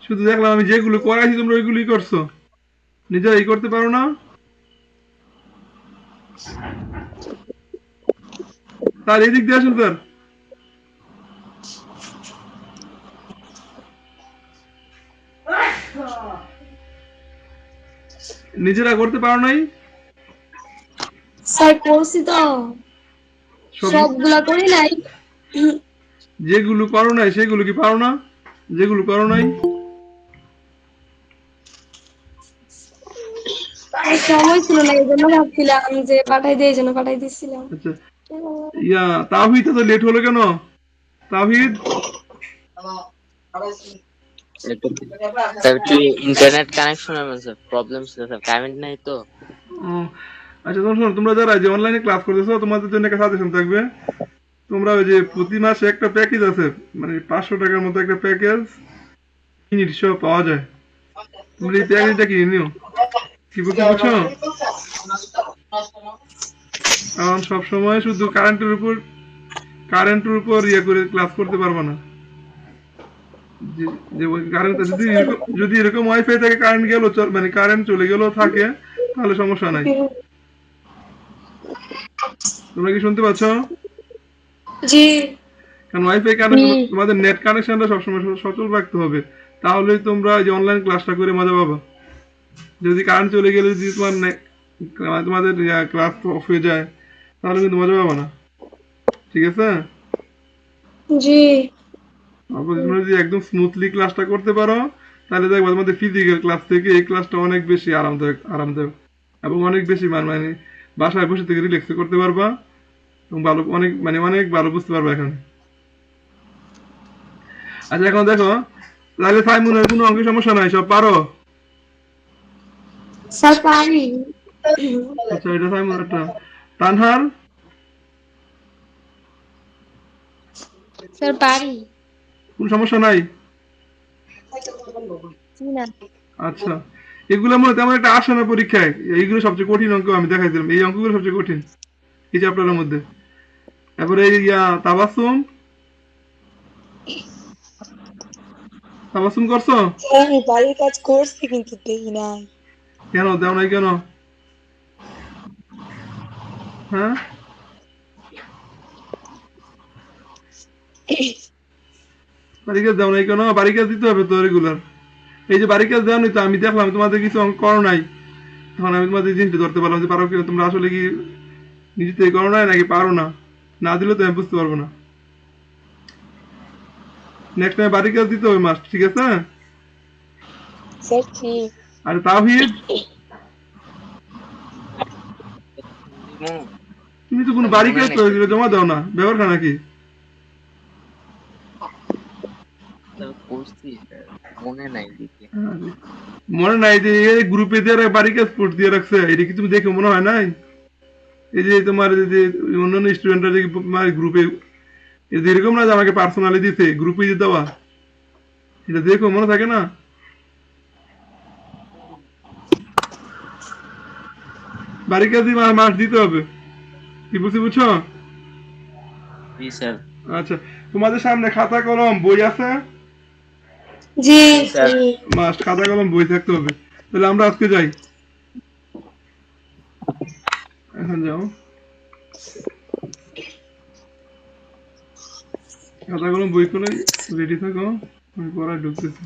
শুধু দেখলাম আমি যেগুলো করাইছি তোমরা ওইগুলোই করছো, নিজেরাই করতে পারো না। স্যার এদিক দিয়ে আসুন স্যার। নিজেরা করতে পারো নাই? স্যার করছি তো, সব সবগুলা করি নাই। যেগুলো করো নাই সেগুলো কি পারো না? যেগুলো করো নাই? আর সময় ছিল না, এই জন্য ভাবছিলাম যে পাঠাই দিয়ে, এই জন্য পাঠাই দিচ্ছিলাম। আচ্ছা, ইয়া তাওহিদ তো লেট হলো কেন? তাওহিদ একটু ইন্টারনেট কানেকশনের মধ্যে প্রবলেম ছিল স্যার, কারেন্ট নাই তো। ও, আচ্ছা তোমরা শোনো, তোমরা যারা যে অনলাইনে ক্লাস করতেছো তোমাদের জন্য একটা সাজেশন থাকবে। তোমরা ওই যে প্রতি মাসে একটা প্যাকেজ আছে, মানে 500 টাকার মতো একটা প্যাকেজ মিনিট সহ পাওয়া যায়। তোমরা এই প্যাকেজটা কিনে নিও। কি বলতে বুঝছো? কারণ সবসময় শুধু কারেন্টের উপর ইয়ে করে ক্লাস করতে পারবো না। যে যে কারেন্ট যদি এরকম ওয়াইফাই থেকে কারেন্ট গেল, মানে কারেন্ট চলে গেল থাকে, তাহলে সমস্যা নাই। তোমরা কি শুনতে পাচ্ছ? জি। কারণ ওয়াইফাই কানেকশন, তোমাদের নেট কানেকশনটা সবসময় সচল রাখতে হবে। তাহলেই তোমরা এই যে অনলাইন ক্লাসটা করে মজা পাবা। যদি কারেন্ট চলে গেলে যদি তোমাদের ক্লাস অফ হয়ে যায়, তাহলে কিন্তু মজা পাবা না। ঠিক আছে? জি। তারপর তোমরা যদি একদম স্মুথলি ক্লাসটা করতে পারো, তাহলে দেখবা তোমাদের ফিজিক্যাল ক্লাস থেকে এই ক্লাসটা অনেক বেশি আরামদায়ক এবং অনেক বেশি মানে বাসায় বসে থেকে রিল্যাক্স করতে পারবা এবং ভালো অনেক ভালো বুঝতে পারবা এখন। আচ্ছা এখন দেখো, তাহলে সাইমুনের কোনো অঙ্কের সমস্যা নাই, সব পারো? স্যার পারি। আচ্ছা এটা সাইমুন একটা। তানহার? স্যার পারি। কোন সমস্যা নাই? না। আচ্ছা, এগুলো মনে তেমন একটা আসে না পরীক্ষায়। এইগুলো সবচেয়ে কঠিন অঙ্ক আমি দেখাইছিলাম, এই অঙ্কগুলো সবচেয়ে কঠিন এই চ্যাপ্টারের মধ্যে। তারপরে এই তাবাসুম, তাবাসুম করছো? আমি বাড়ির কাজ করছি কিন্তু দেই নাই। কেন দেও নাই কেন? হ্যাঁ, বাড়ি কাজ দেও নাই কেন? বাড়ি কাজ দিতে হবে তো রেগুলার। এই যে বাড়ি কাজ দেওয়া তো আমি দেখলাম তোমাদের কিছু অঙ্ক করো নাই, তখন আমি তোমাদের জিনিসটা ধরতে পারলাম যে পারো কি তোমরা আসলে কি নিজে থেকে করো নাই নাকি পারো না। না দিলে তো আমি বুঝতে পারবো না। নেক্সট টাইম বাড়ি কাজ দিতে হবে মাস্ট, ঠিক আছে? স্যার ঠিক। আর তাওহিদ, তুমি তো কোনো বাড়ি মনে কাজ নেই তো এগুলো জমা দাও না, ব্যাপারটা নাকি? স্যার, করছি স্যার, মনে নাই দিকে। মনে নাই যে এই গ্রুপে দিয়ে বাড়ি কাজ পোস্ট দিয়ে রাখছে, এটা কি তুমি দেখে মনে হয় নাই? এই যে তোমার যে অন্যান্য স্টুডেন্টরা যে গ্রুপে এরকম না যে আমাকে পার্সোনালি দিতে গ্রুপে দিয়ে দেওয়া, এটা দেখো মনে থাকে না? বাড়ি কাজ মাস দিতে হবে। কি বুঝছি বুঝছো? জি স্যার। আচ্ছা, তোমাদের সামনে খাতা কলম বই আছে? জি। জি স্যার। মাস্ট খাতা কলম বই থাকতে হবে। তাহলে আমরা আজকে যাই। এখন যাও, খাতা কলম বই করে রেডি থাকো, আমি পড়ায় ঢুকতেছি।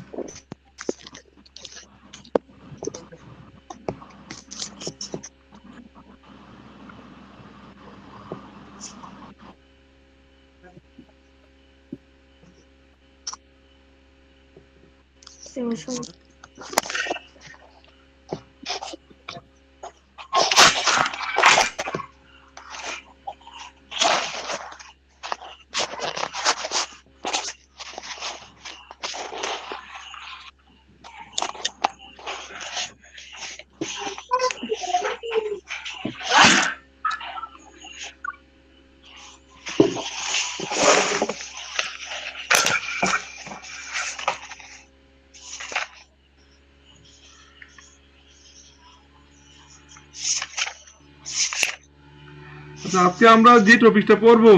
আচ্ছা, আজকে আমরা যে টপিকটা পড়বো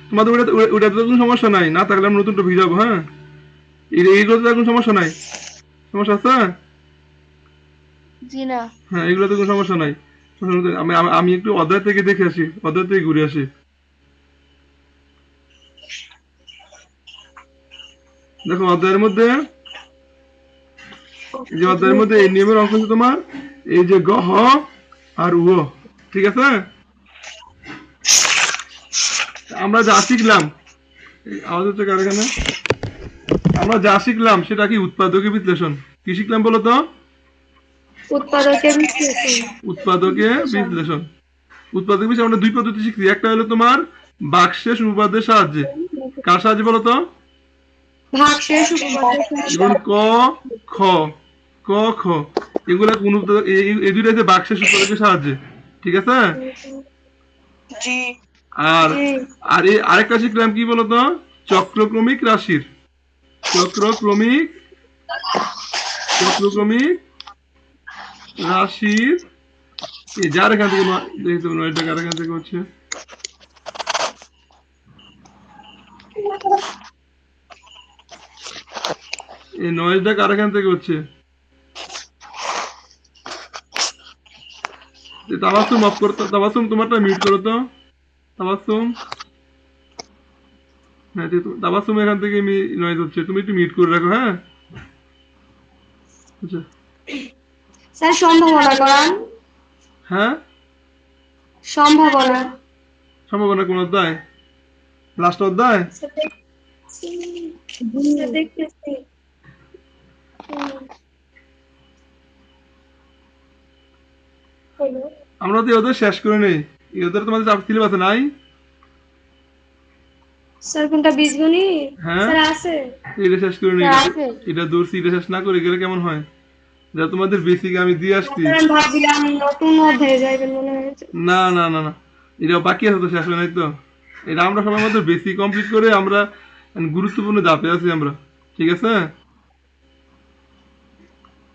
তোমাদের ওটাতে কোনো সমস্যা নাই, না থাকলে আমরা নতুন টপিক যাবো, হ্যাঁ? এইগুলোতে তো কোনো সমস্যা নাই, সমস্যা আছে? জি না। হ্যাঁ, এগুলোতে কোনো সমস্যা নাই। আমি আমি আমি একটু অধ্যায় থেকে দেখে আসি, অধ্যায় থেকে ঘুরে আসি। দেখো অধ্যায়ের মধ্যে, এই যে অধ্যায়ের মধ্যে এই নিয়মের অঙ্ক হচ্ছে তোমার এই যে গহ আর উ, ঠিক আছে? আমরা যা শিখলাম, এই আওয়াজ হচ্ছে কার এখানে? আমরা যা শিখলাম সেটা কি উৎপাদকের বিশ্লেষণ। কি শিখলাম বলো তো? উৎপাদকের বিশ্লেষণ। উৎপাদকে বিশ্লেষণ। উৎপাদক বিশ্লেষণ আমরা দুই পদ্ধতি শিখছি। একটা হলো তোমার বাক্সের উপপাদ্যের সাহায্যে। কার সাহায্যে বলো তো? ভাগশেষ উপপাদ্যের যেমন ক, খ, ক, খ, এগুলা কোন এই দুইটা হচ্ছে বাক্সের উপপাদ্যের সাহায্যে, ঠিক আছে? জি। আর জি। আর এই আরেকটা শিখলাম কি বলতো? চক্রক্রমিক রাশির, চক্রক্রমিক চক্রক্রমিক রাশির এই যার এখান থেকে দেখতে পাবো এটা কার এখান থেকে হচ্ছে, এই নয়েজটা কার এখান থেকে হচ্ছে? তাবাসুম অফ করতো, তাবাসুম তোমারটা মিউট করো তো, তাবাসুম। হ্যাঁ তাবাসুম এখান থেকে নয়েজ হচ্ছে, তুমি একটু মিউট করে রাখো, হ্যাঁ? আচ্ছা। স্যার সম্ভাবনা করান। হ্যাঁ, সম্ভাবনা। সম্ভাবনা কোন অধ্যায়? লাস্ট অধ্যায়? দেখতেছি। আমরা তো এই অধ্যায় শেষ করে নেই, এই অধ্যায় তোমাদের সিলেবাসে নাই। স্যার কোনটা বীজগণিত? হ্যাঁ, স্যার আছে। এটা শেষ করে নেই। স্যার আছে। এটা দূরছি, এটা শেষ না করে গেলে কেমন হয়? যা তোমাদের বেসিক আমি দিয়ে আসছি। স্যার আমি ভাবছিলাম নতুন অধ্যায়ে যাইবেন মনে হয়েছে। না না না না, এটা বাকি আছে তো, শেষ হয় নাই তো। এটা আমরা সবাই মধ্যে বেসিক কমপ্লিট করে আমরা গুরুত্বপূর্ণ ধাপে আছি আমরা, ঠিক আছে?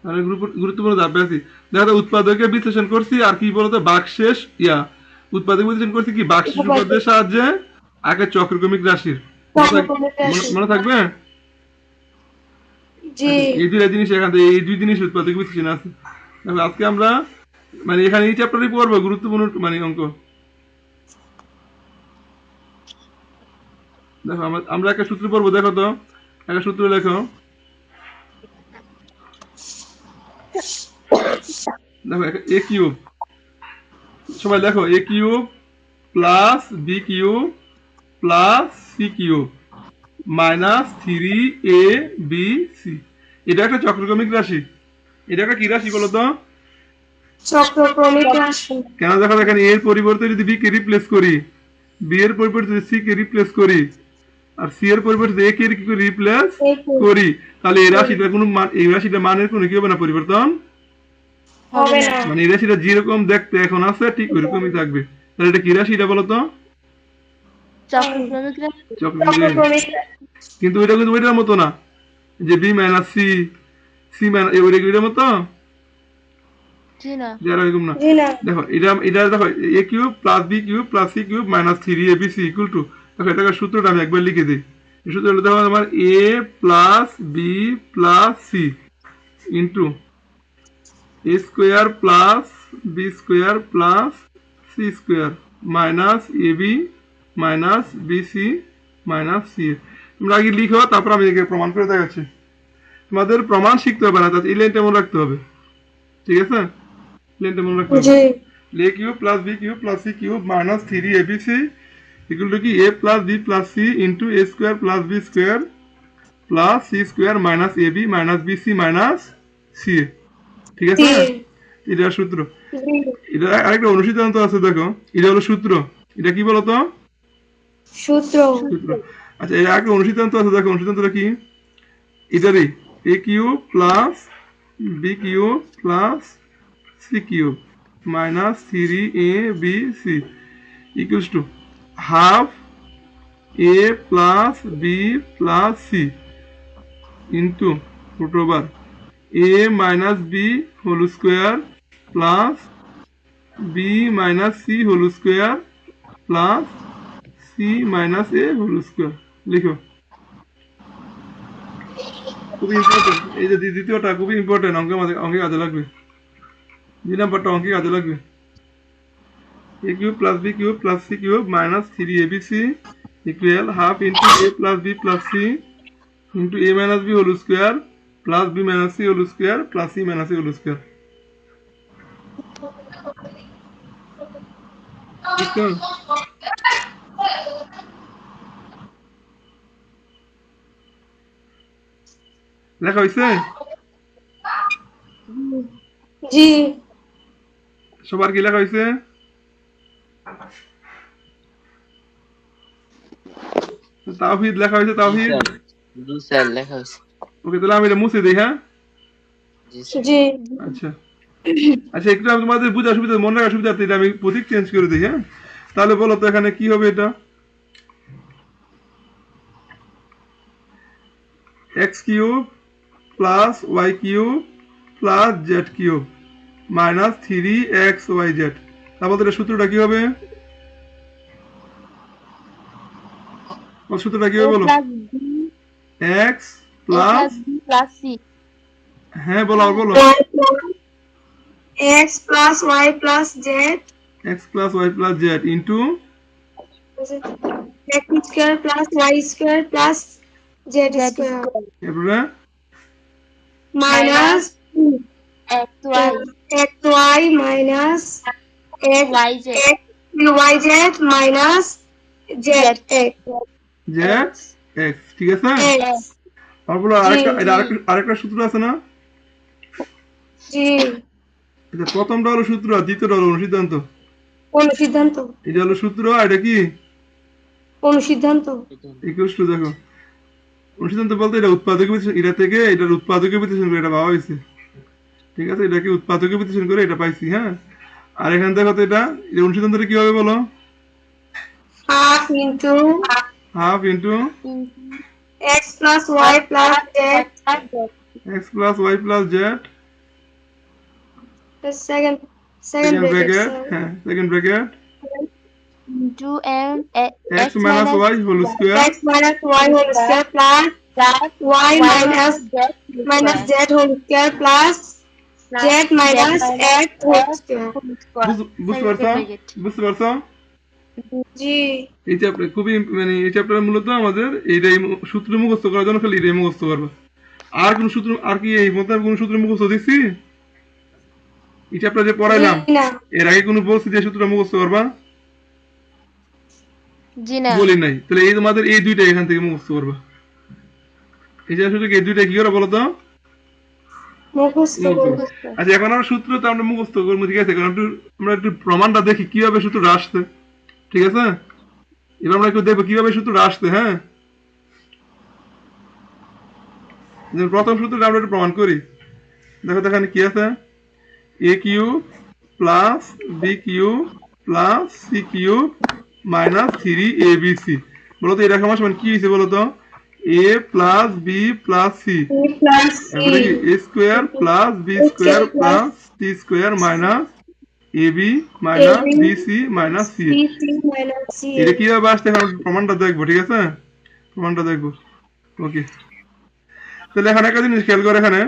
আমরা গুরুত্বপূর্ণ ধাপে আছি। দেখো উৎপাদকের বিশ্লেষণ করছি আর কি বলতো বাক্সেস উৎপাদক বিশ্লেষণ করছি কি বাক্সেস উপপাদ্যের সাহায্যে আগে চক্রক্রমিক রাশির। মনে থাকবে? জি। এই দুইটা জিনিস এখান থেকে, এই দুই জিনিস উৎপাদক বিশ্লেষণ আছে। দেখো আজকে আমরা মানে এখানে এই চ্যাপ্টারই পড়বো গুরুত্বপূর্ণ মানে অঙ্ক। দেখো আমরা একটা সূত্র পড়বো, দেখো তো একটা সূত্র লেখো। দেখো এ কিউব, সবাই দেখো a cube plus B cube plus C cube minus 3ab, এটা একটা চক্রক্রমিক রাশি। এটা একটা কি রাশি বলতো? চক্রক্রমিক রাশি। কেন দেখো এখানে এর পরিবর্তে যদি বি কে রিপ্লেস করি, বি এর পরিবর্তে যদি সি কে রিপ্লেস করি, আর সি এর পরিবর্তে এ কে কি করে রিপ্লেস করি, তাহলে এই রাশিটা কোনো মান, এই রাশিটা মানের কোনো কি হবে না, পরিবর্তন হবে না। মানে এই রাশিটা যেরকম দেখতে এখন আছে ঠিক ওইরকমই থাকবে। তাহলে এটা কি রাশি এটা বলতো? চক্রক্রমিক রাশি। চক্রক্রমিক রাশি। কিন্তু ওইটা কিন্তু ওইটার মতো না যে b minus c, c minus ওইটার মতো জি না। যারা এরকম না। জি না। দেখো এটা দেখো a cube plus B cube plus C cube minus 3ab equal to, দেখো এটাকে সূত্রটা আমি একবার লিখে দিই। এই সূত্র হলো দেখো আমার a plus B plus C into a square plus B square plus C square minus ab minus bc minus c. তোমরা আগে লিখো, তারপর আমি একে প্রমাণ করে দেখাচ্ছি। তোমাদের প্রমাণ শিখতে হবে না, তাতে এই লাইনটা মনে রাখতে হবে, ঠিক আছে? লাইনটা মনে রাখতে হবে। জি। a cube plus b cube plus c cube minus 3abc equal to কি a plus b plus c into a square plus b square plus c square minus ab minus bc minus ca, ঠিক আছে? এটা সূত্র। এটা আরেকটা অনুসিদ্ধান্ত আছে, দেখো এটা হলো সূত্র। এটা কি বলতো? সূত্র। সূত্র। আচ্ছা এর আরেকটা অনুসিদ্ধান্ত আছে, দেখো অনুসিদ্ধান্তটা কি? এটারই a cube plus b cube plus c cube minus 3abc equals to half a plus b plus c into root over a minus b whole square plus b minus c whole square plus c minus a whole square। লিখো খুবই important, এই যে দ্বিতীয়টা খুবই important, অঙ্কে কাজে লাগবে। 2 নাম্বারটা অঙ্কে কাজে লাগবে। a cube plus b cube plus c cube minus 3abc equal half into a plus b plus c into a minus b whole square plus b minus c whole square plus c minus a whole square. বুঝছো? লেখা হয়েছে? জি সবার কি লেখা হয়েছে? তাওহিদ লেখা হয়েছে? জি তাওহিদ, স্যার, জি স্যার লেখা হয়েছে। ওকে, তাহলে আমি এটা মুছে দিই। হ্যাঁ, জি স্যার। জি আচ্ছা আচ্ছা, একটু আমি তোমাদের বোঝার সুবিধা, মনে রাখার সুবিধার্থে এটা আমি প্রতীক চেঞ্জ করে দিই। হ্যাঁ, তাহলে বলো তো এখানে কি হবে? এটা x cube plus y cube plus z cube minus 3xyz। তারপর এটা সূত্রটা কি হবে? সূত্রটা কি a হবে বলো? plus b x a plus, plus b plus c হ্যাঁ বলো, আর বলো। x plus y plus z x plus y plus z into x square plus y square plus z z square square এরপরে minus xy xy minus x yz x yz minus z x Z x, ঠিক আছে? x আর বলো আরেকটা সূত্র আছে না? জি এটা প্রথমটা হলো সূত্র, আর দ্বিতীয়টা হলো অনুসিদ্ধান্ত। অনুসিদ্ধান্ত এটা হলো সূত্র, আর এটা কি? অনুসিদ্ধান্ত ইকুয়ালস টু, দেখো অনুসিদ্ধান্ত বলতে এটা উৎপাদকে বিশ্লেষণ, এটা থেকে এটার উৎপাদকে বিশ্লেষণ করে এটা পাওয়া হয়েছে। ঠিক আছে, এটাকে উৎপাদকে বিশ্লেষণ করে এটা পাইছি। হ্যাঁ, আর এখানে দেখো তো এটা অনুসিদ্ধান্তটা কি হবে বলো? half into half into x plus y plus z x plus y plus z, the second second bracket bracket, sir. হ্যাঁ second bracket, into m x minus y whole square x minus y whole square plus y minus z whole square plus z minus x whole square. বুঝতে পারছো? বুঝতে পারছো? জি এই chapter খুবই মানে এই chapter মূলত আমাদের এইটাই সূত্র মুখস্থ করার জন্য খালি এটাই মুখস্থ করবে। আর কোন সূত্র, আর কি এই মতো কোন সূত্র মুখস্থ দিচ্ছি? এই চ্যাপ্টার যে পড়াইলাম না এর আগে কোনো বলছি যে সূত্র মুখস্থ করবা? জি না বলি নাই। তাহলে এই তোমাদের এই দুইটা এখান থেকে মুখস্থ করবা। এই যে সূত্র এই দুইটা কি করে বলো তো? মুখস্থ আচ্ছা, এখন আমরা সূত্র তো আমরা মুখস্থ করবো, ঠিক আছে? কারণ আমরা একটু প্রমাণটা দেখি কিভাবে সূত্রটা আসছে, ঠিক আছে? এবার আমরা একটু দেখবো কিভাবে সূত্রটা আসছে। হ্যাঁ, প্রথম সূত্রটা আমরা একটু প্রমাণ করি। দেখো তো এখানে কি আছে? A cube plus B cube plus C cube minus 3abc। বলো তো এটা সমান সমান কি হয়েছে বলো তো? A plus B plus c plus এরপরে কি a square plus B square plus C square minus ab minus bc minus c. c minus c এটা কিভাবে আসছে এখন প্রমাণটা দেখবো, ঠিক আছে? প্রমাণটা দেখবো। ওকে, তাহলে এখানে একটা জিনিস খেয়াল করে, এখানে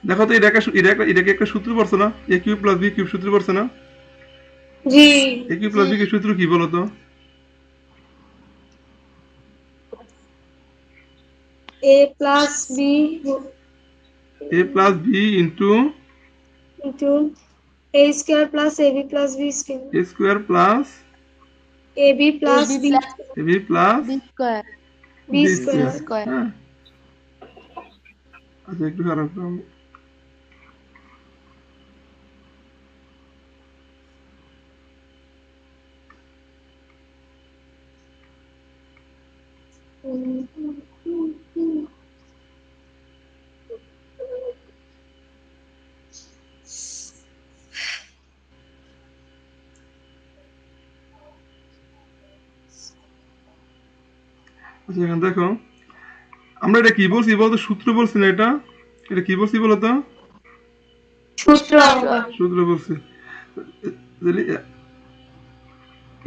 দেখো তো এটাকে একটা সূত্র পড়ছে না? A cube plus B cube সূত্র পড়ছে না? জি a cube plus B cube সূত্র কি বলো তো? a plus b a plus b into into a square plus ab plus b square a square plus ab plus b ab plus b square b square square হ্যাঁ, আচ্ছা একটু খারাপ। আচ্ছা, এখন দেখো আমরা এটা কি বলছি বলতো? সূত্র বলছি না, এটা কি বলছি বলতো? সূত্র সূত্র বলছি।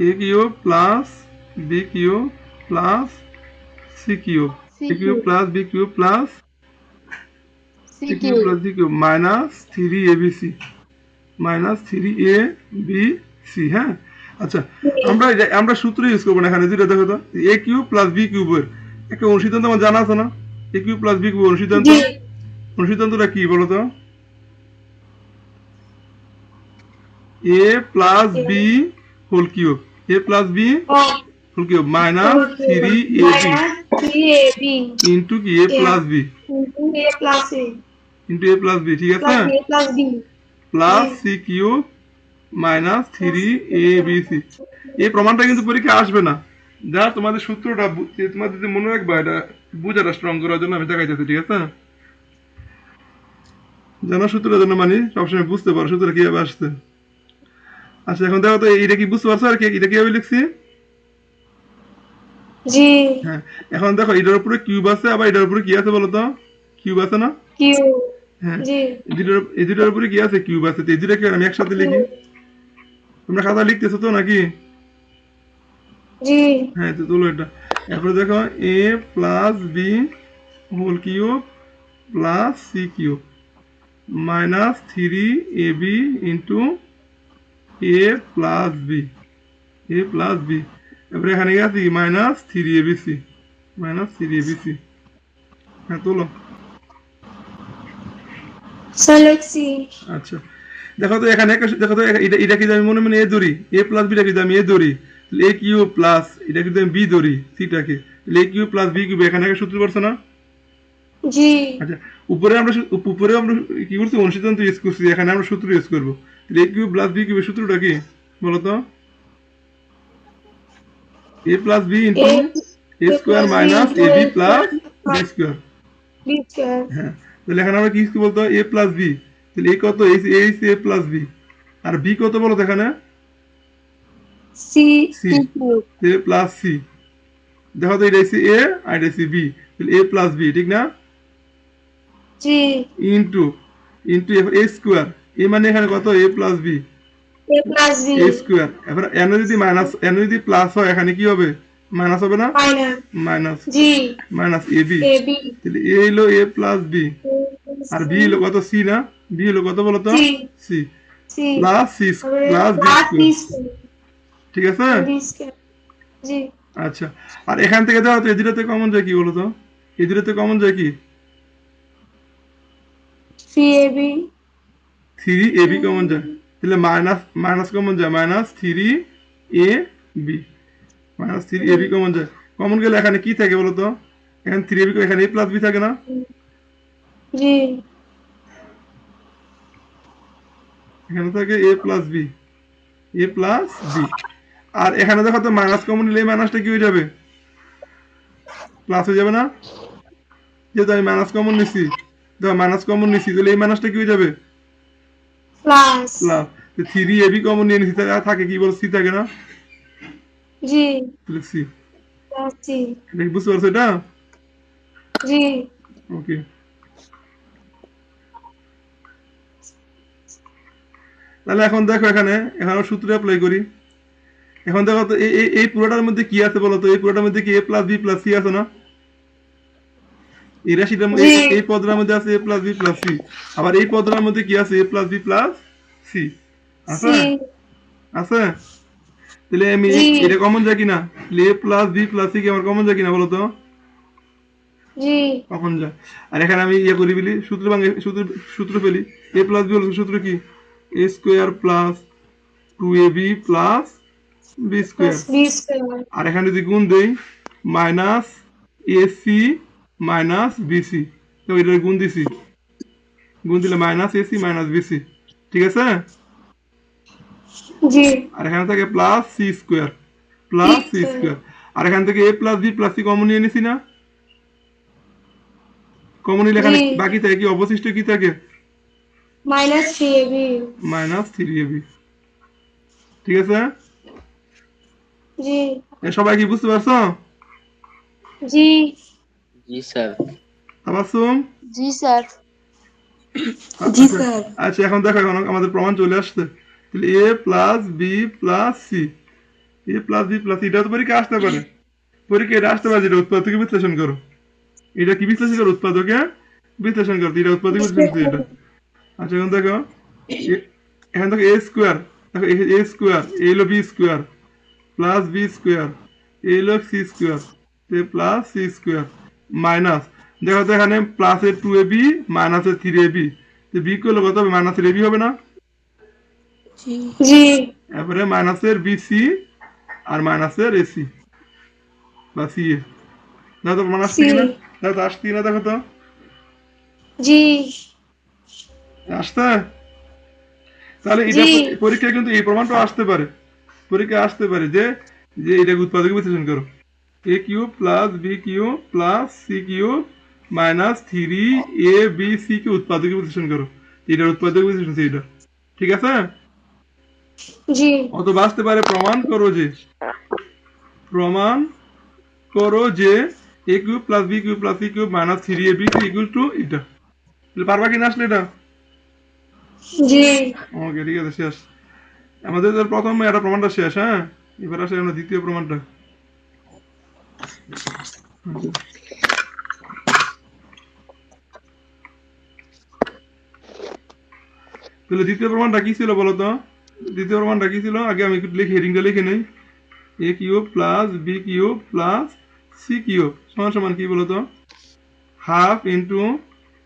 A cube plus B cube plus C cube a cube plus B cube plus c c cube cube plus d cube minus 3abc minus 3abc। হ্যাঁ, আচ্ছা আমরা সূত্র ইউজ করবো না এখানে, যেটা দেখো তো এ কিউব প্লাস বি কিউবের একটা অনুসিদ্ধান্ত আমার জানা আছে না? A cube plus B cube অনুসিদ্ধান্ত, জি অনুসিদ্ধান্তটা কি বলো তো? A plus b whole cube, a plus b whole cube minus 3ab minus 3ab into কি a plus b into a plus a into A plus b, ঠিক আছে, plus a plus b plus C cube minus 3abc। এই প্রমাণটা কিন্তু পরীক্ষা আসবে না, যা তোমাদের সূত্রটা তোমাদের যদি মনে রাখবা, এটা বুঝাটা স্ট্রং করার জন্য আমি দেখাইতেছি, ঠিক আছে? জানা সূত্রের জন্য মানে সবসময় বুঝতে পারো সূত্র কিভাবে আসছে। আচ্ছা এখন দেখো তো এটা কি বুঝতে পারছো আর কি এটা কিভাবে লিখছি? জি হ্যাঁ, এখন দেখো এটার উপরে কিউব আছে, আবার এটার উপরে কি আছে বলো তো? কিউব আছে না? q হ্যাঁ, জি এই দুটার উপরে কি আছে? কিউব আছে। তো এই দুটাকে আমি একসাথে লিখি। তোমরা খাতা লিখতেছো তো নাকি? জি হ্যাঁ, তো তোলো এটা। এরপরে দেখো a plus b whole cube plus C cube minus 3ab into A plus b, a plus b. এরপরে এখানে গেছে কি মাইনাস 3abc, মাইনাস 3abc। হ্যাঁ তোলো। select c আচ্ছা দেখো তো এখানে দেখো তো এটা এটা কি আমি মনে মনে এ ধরি, এ প্লাস বিটা কিন্তু আমি এ ধরি, তাহলে এ কিউব প্লাস এটা কিন্তু আমি বি ধরি সিটাকে, তাহলে A cube plus B cube এখানে একটা সূত্র পড়ছে না? জি আচ্ছা উপরে আমরা কি করছি? অনুসিদ্ধান্ত ইউজ করছি, এখানে আমরা সূত্র ইউজ করবো। তাহলে এ কিউব প্লাস বি কিউবের সূত্রটা কি বলো তো? A plus b into A square minus A B plus B square. b square হ্যাঁ, তাহলে এখানে আমরা কি বলতো? এ প্লাস বি, তাহলে এ কত? এ প্লাস বি, আর বি কত বলো তো এখানে? c সি, তাহলে প্লাস সি। দেখো তো এটা হচ্ছে এ আর এটা হচ্ছে বি, তাহলে এ প্লাস বি, ঠিক না? জি ইন্টু ইন্টু এ স্কোয়ার, এ মানে এখানে কত? এ plus B a plus b a square. এবার এন যদি মাইনাস এন যদি প্লাস হয় এখানে কি হবে? মাইনাস হবে না? minus মাইনাস জি minus A b, a b তাহলে এ হলো এ প্লাস বি আর বি হলো কত? সি না? বি হলো কত বলো তো? জি c c plus c plus b plus b square, square ঠিক আছে? b square জি আচ্ছা, আর এখান থেকে দেখো তো এই দুটাতে কমন যায় কি বলো তো? এই দুটাতে কমন যায় কি? 3ab 3ab কমন যায়, তাহলে মাইনাস মাইনাস কমন যায়, minus 3ab, minus 3ab common যায়। কমন গেলে এখানে কি থাকে বলো তো? এখানে 3ab এখানে a প্লাস বি থাকে না? জি এখানে থাকে a plus B, a plus b. আর এখানে দেখো তো মাইনাস কমন নিলে এই মাইনাসটা কি হয়ে যাবে? প্লাস হয়ে যাবে না? যেহেতু আমি মাইনাস কমন নিছি, দেখো মাইনাস কমন নিছি, তাহলে এই মাইনাসটা কি হয়ে যাবে? plus প্লাস 3ab কমন নিয়ে নিছি, তাহলে থাকে কি বল? সি থাকে না? জি তাহলে সি। plus c এটা কি বুঝতে পারছো এটা? জি ওকে, তাহলে এখন দেখো এখানে আমরা সূত্র অ্যাপ্লাই করি। এখন দেখো তো এই পুরোটার মধ্যে কি আছে বলো তো? এই পুরোটার মধ্যে কি a plus B plus c আছে না? এই রাশিটার মধ্যে জি। এই পদটার মধ্যে আছে a plus B plus c, আবার এই পদটার মধ্যে কি আছে? a plus B plus c c আছে, আছে। তাহলে আমি জি। এটা কমন যায় কিনা? তাহলে a plus B plus c কি আমার কমন যায় কিনা বলো তো? জি কমন যায়। আর এখানে আমি ইয়ে করি বলি সূত্র সূত্র ফেলি, a প্লাস বি হলো সূত্র কি? a square plus 2ab plus B square. plus b square আর এখানে যদি গুণ দেই মাইনাস এসি মাইনাস বিসি, তো এটার গুণ দিছি, গুণ দিলে মাইনাস এসি মাইনাস বিসি, ঠিক আছে? জি আর এখানে থাকে plus C square, plus C square. আর এখান থেকে a plus B plus c common নিয়ে নিছি না? কমন নিলে এখানে জি। বাকি থাকে কি? অবশিষ্ট কি থাকে? minus 3ab মাইনাস 3ab, ঠিক আছে? জি সবাই কি বুঝতে পারছো? জি জি স্যার। তাবাসসুম? জি স্যার জি স্যার আচ্ছা এখন দেখো এখন আমাদের প্রমাণ চলে আসছে। তাহলে A plus B plus C, A plus B plus এটা তো পরীক্ষা আসতে পারে, পরীক্ষা এটা আসতে পারে, যেটা উৎপাদকে বিশ্লেষণ করো, এটা কি বিশ্লেষণ করো, উৎপাদকে বিশ্লেষণ করো, এটা উৎপাদকে বিশ্লেষণ করো এটা। আচ্ছা এখন দেখো এখন দেখো এ স্কোয়ার, দেখো এ স্কোয়ার এ হলো b square plus B square a হলো c square plus C square minus, দেখো তো এখানে প্লাসের 2ab মাইনাসের 3ab, বি করলে কত হবে, মাইনাসের ab হবে না, জি এরপরে মাইনাসের বিসি আর মাইনাসের এসি বা সি এ, দেখো তো প্রমাণ আসছে কিনা, দেখো তো আসছে কিনা, দেখো তো জি আসছে, তাহলে এটা জি। পরীক্ষায় কিন্তু এই প্রমাণটা আসতে পারে, পরীক্ষায় আসতে পারে যে যে এটাকে উৎপাদকে বিশ্লেষণ করো, a cube plus B cube plus C cube minus 3ab কে উৎপাদকে বিশ্লেষণ করো, এটার উৎপাদকে বিশ্লেষণ এটা, ঠিক আছে। জি অথবা আসতে পারে প্রমাণ করো যে, প্রমাণ করো যে A cube plus B cube plus C cube minus 3ab equal to এটা, তাহলে পারবা কিনা আসলে এটা, জি ওকে ঠিক আছে শেষ, আমাদের প্রথম এটা প্রমাণটা শেষ, হ্যাঁ এবার আসে আমরা দ্বিতীয় প্রমাণটা। তাহলে দ্বিতীয় প্রমাণটা কি ছিল বলতো, দ্বিতীয় প্রমাণটা কি ছিল, আগে আমি একটু লিখে হেডিংটা লিখে নেই, A cube plus B cube plus C cube সমান সমান কি বলতো, হাফ ইন্টু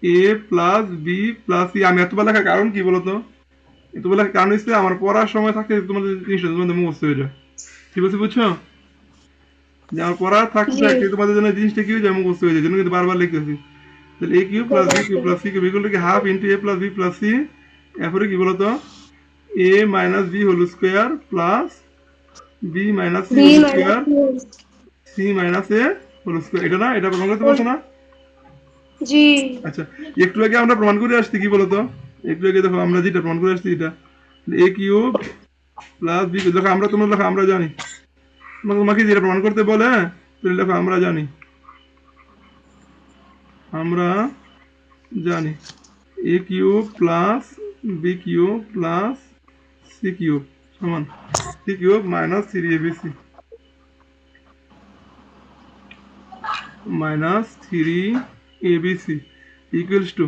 এ প্লাস বি প্লাস সি। আমি এতবার লেখার কারণ কি বলতো, এতবার লেখার কারণ হচ্ছে আমার পড়ার সময় থাকতে তোমাদের জিনিসটা তোমাদের মুখস্থ হয়ে যায়, ঠিক আছে বুঝছো, যে আমার পড়ার থাকতে থাকতে তোমাদের জন্য জিনিসটা কি হয়ে যায়, মুখস্থ হয়ে যায়, জন্য কিন্তু বারবার লিখতেছি। তাহলে A cube plus B cube plus C cube equal to কি হাফ ইন্টু এ প্লাস বি প্লাস সি, এরপরে কি বলতো A minus B whole square plus B minus C B whole minus square C minus A whole square, এটা না, এটা প্রমাণ করতে পারছো না। জি আচ্ছা একটু আগে আমরা প্রমাণ করে আসছি কি বলতো, একটু আগে দেখো আমরা যেটা প্রমাণ করে আসছি এটা এ কিউব প্লাস বি, দেখো আমরা তোমরা দেখো আমরা জানি, তোমাকে যেটা প্রমাণ করতে বলে তাহলে দেখো আমরা জানি, আমরা জানি A cube plus B cube plus C cube সমান C cube minus 3abc minus 3abc equals to,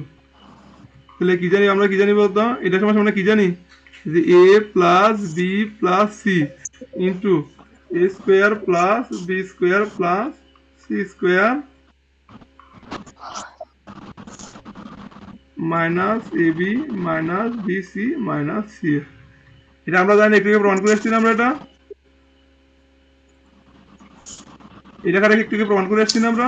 তাহলে কি জানি আমরা, কি জানি বলতো, এটা সময় আমরা কি জানি যে A plus B plus C into A square plus B square plus C square minus A B minus B C minus C A, এটা আমরা জানি, একটু প্রমাণ করে এসেছি না আমরা এটা কারে একটু প্রমাণ করে এসেছি না আমরা,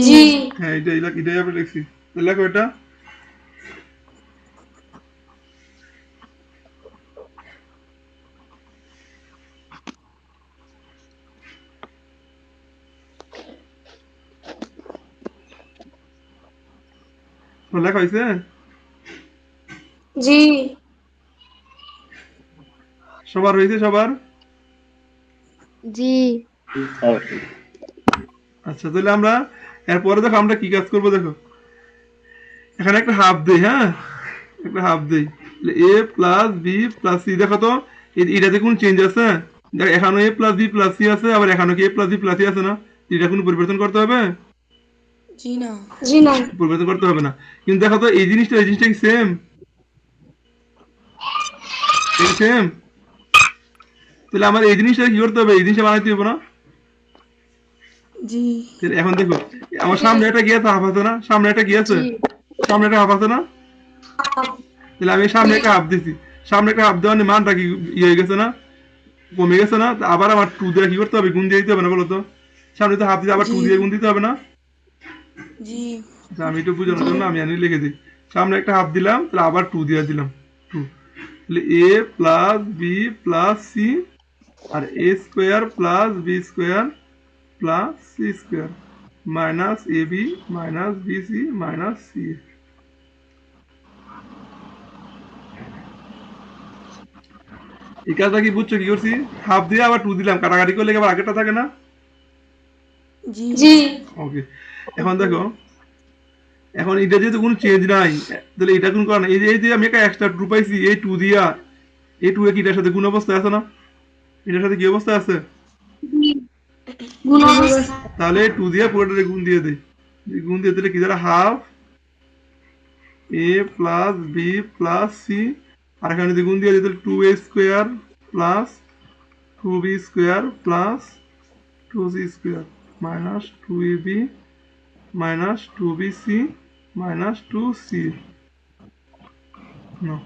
জি হ্যাঁ এটাই আমরা লিখছি, লেখো এটা লেখা হয়েছে, জি সবার হয়েছে সবার, জি আচ্ছা তাহলে আমরা এরপরে দেখো আমরা কি কাজ করবো, দেখো এখানে একটা হাফ দেই, হ্যাঁ একটা হাফ দেই, এ প্লাস বি প্লাস সি, দেখো তো এটাতে কোন চেঞ্জ আছে, দেখো এখানে এ প্লাস বি প্লাস সি আছে, আবার এখানে কি a plus B plus c আছে না, এটা কোনো পরিবর্তন করতে হবে, জি না পরিবর্তন করতে হবে না, কিন্তু দেখো তো এই জিনিসটা কি সেম, সেম, তাহলে আমার এই জিনিসটা কি করতে হবে, এই জিনিসটা বানাইতে হবে না, জি তাহলে এখন দেখো আমার সামনে একটা গিয়েছে হাফ আছে না, সামনে একটা গিয়েছে, সামনে একটা হাফ আছে না, তাহলে আমি সামনে একটা হাফ দিছি, সামনে একটা হাফ দেওয়ার মানটা কি ইয়ে হয়ে গেছে না, কমে গেছে না, আবার আমার 2 দিয়ে কি করতে হবে, গুণ দিয়ে দিতে হবে না বলো তো, সামনে তো হাফ দিয়ে আবার 2 দিয়ে গুণ দিতে হবে না, জি আচ্ছা আমি একটু বোঝানোর জন্য আমি আনি লিখে দিই, সামনে একটা হাফ দিলাম তাহলে আবার 2 দিয়ে দিলাম 2, তাহলে A plus B plus C আর A square plus B square plus C square minus A B minus B C minus C, এই কাজটা কি বুঝছো কি করছি, হাফ দিয়ে আবার 2 দিলাম, কাটাকাটি করলে আবার আগেরটা থাকে না, জি ওকে এখন দেখো এখন এটা যেহেতু কোনো চেঞ্জ নাই তাহলে এটা কোন কারণ, এই যে আমি একটা এক্সট্রা 2 পাইছি এই 2 দিয়া, এই 2 এ কি এটার সাথে গুণ অবস্থায় আছে না, এটার সাথে কি অবস্থা আছে? গুণ অবস্থা। তাহলে 2 দিয়ে পুরোটারে গুণ দিয়ে দেই। গুণ দিয়ে দিলে কি দাঁড়া half a plus b plus c, আর এখানে যদি গুণ দিয়ে দিই তাহলে 2a square plus 2b square plus 2c square minus 2ab minus 2bc minus 2c। No.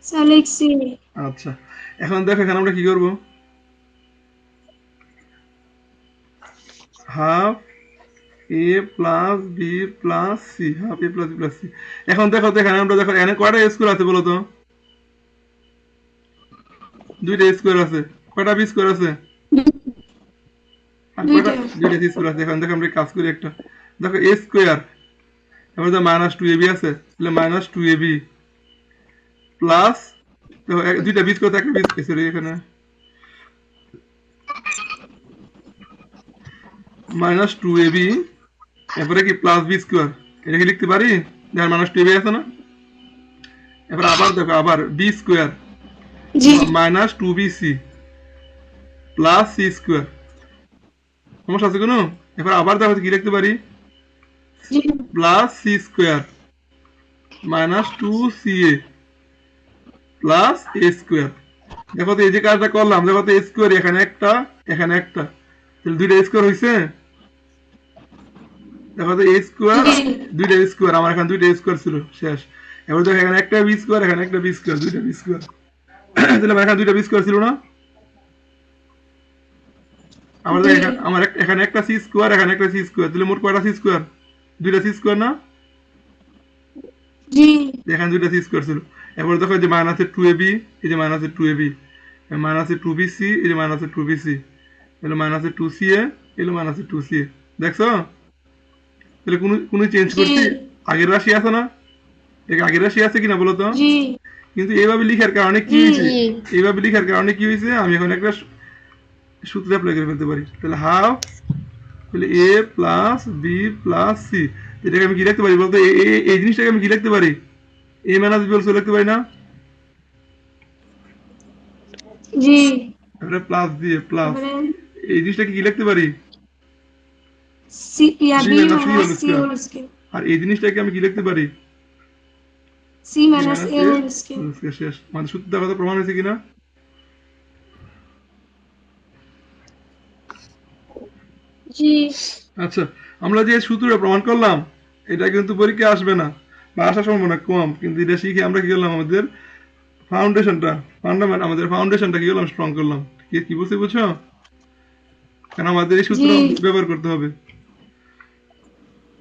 Sir লিখছি। আচ্ছা, এখন দেখো এখানে আমরা কি করব, half a plus b plus c, half a plus b plus c। এখন দেখো তো এখানে আমরা দেখো এখানে কয়টা স্কোয়ার আছে বলো তো? দুইটা স্কোয়ার আছে। কয়টা বি স্কোয়ার আছে? আর কয়টা? দুইটা স্কোয়ার আছে। এখন দেখো আমরা কাজ করি একটা, দেখো a স্কোয়ার, এবার তো মাইনাস 2ab আছে, তাহলে মাইনাস 2ab প্লাস, দেখো দুইটা বি স্কোয়ার একটা বি সরি এখানে মাইনাস 2ab, এরপরে কি প্লাস বি স্কোয়ার, এটা কি লিখতে পারি? দেখো মাইনাস 2ab আছে না, এবার আবার দেখো আবার বি স্কোয়ার জি minus 2bc plus C square, সমস্যা আছে কোনো? এবার আবার দেখো কি লিখতে পারি, জি plus C square minus 2ca plus A square. দেখো তো এই যে কাজটা করলাম, দেখো তো এ স্কোয়ার এখানে একটা এখানে একটা, তাহলে দুইটা স্কোয়ার হয়েছে। দেখো তো এ স্কোয়ার, দুইটা স্কোয়ার, আমার এখানে দুইটা স্কোয়ার ছিল শেষ। এবার দেখো এখানে একটা বি স্কোয়ার, এখানে একটা বি স্কোয়ার, দুইটা বি স্কোয়ার, তাহলে আমার এখানে দুইটা বি স্কোয়ার ছিল না? আমার দেখো আমার এখানে একটা সি স্কোয়ার, এখানে একটা সি স্কোয়ার, তাহলে মোট কয়টা সি স্কোয়ার? দুইটা সি স্কোয়ার না? জি এখানে দুইটা সি স্কোয়ার ছিল। এবার দেখো যে মাইনাসের 2ab, এই যে মাইনাসের 2ab, মাইনাসের 2bc, এই যে মাইনাসের 2bc, এলো মাইনাসের 2ca, এলো মাইনাসের 2ca। দেখছো? তাহলে কোনো কোনো চেঞ্জ করছি? আগের রাশি আছে না? এটা আগের রাশি আছে কিনা বলো তো? জি কিন্তু এইভাবে লিখার কারণে কি হয়েছে? এইভাবে লিখার কারণে কি হয়েছে? আমি এখন একটা সূত্র অ্যাপ্লাই করে ফেলতে পারি। তাহলে হাফ, তাহলে a plus b plus c, এটাকে আমি কি লিখতে পারি বলতো? এই জিনিসটাকে আমি কি লিখতে পারি? a মাইনাস b অলসো লিখতে পারি না? জি এবারে প্লাস দিয়ে প্লাস, এই জিনিসটাকে কি লিখতে পারি? সি ইয়া c B minus c minus whole C square. Whole square, আর এই জিনিসটাকে আমি কি লিখতে পারি? সি মাইনাস এ হোল স্কয়ার। Whole square. শেষ। মানে সূত্রটা কথা প্রমাণ হয়েছে কিনা? জি আচ্ছা, আমরা যে সূত্রটা প্রমাণ করলাম এটা কিন্তু পরীক্ষায় আসবে না বা আসার সম্ভাবনা কম, কিন্তু এটা শিখে আমরা কি করলাম, আমাদের ফাউন্ডেশনটা আমাদের ফাউন্ডেশনটা কি করলাম, স্ট্রং করলাম। কি কি বুঝছো? কারণ আমাদের এই সূত্র ব্যবহার করতে হবে।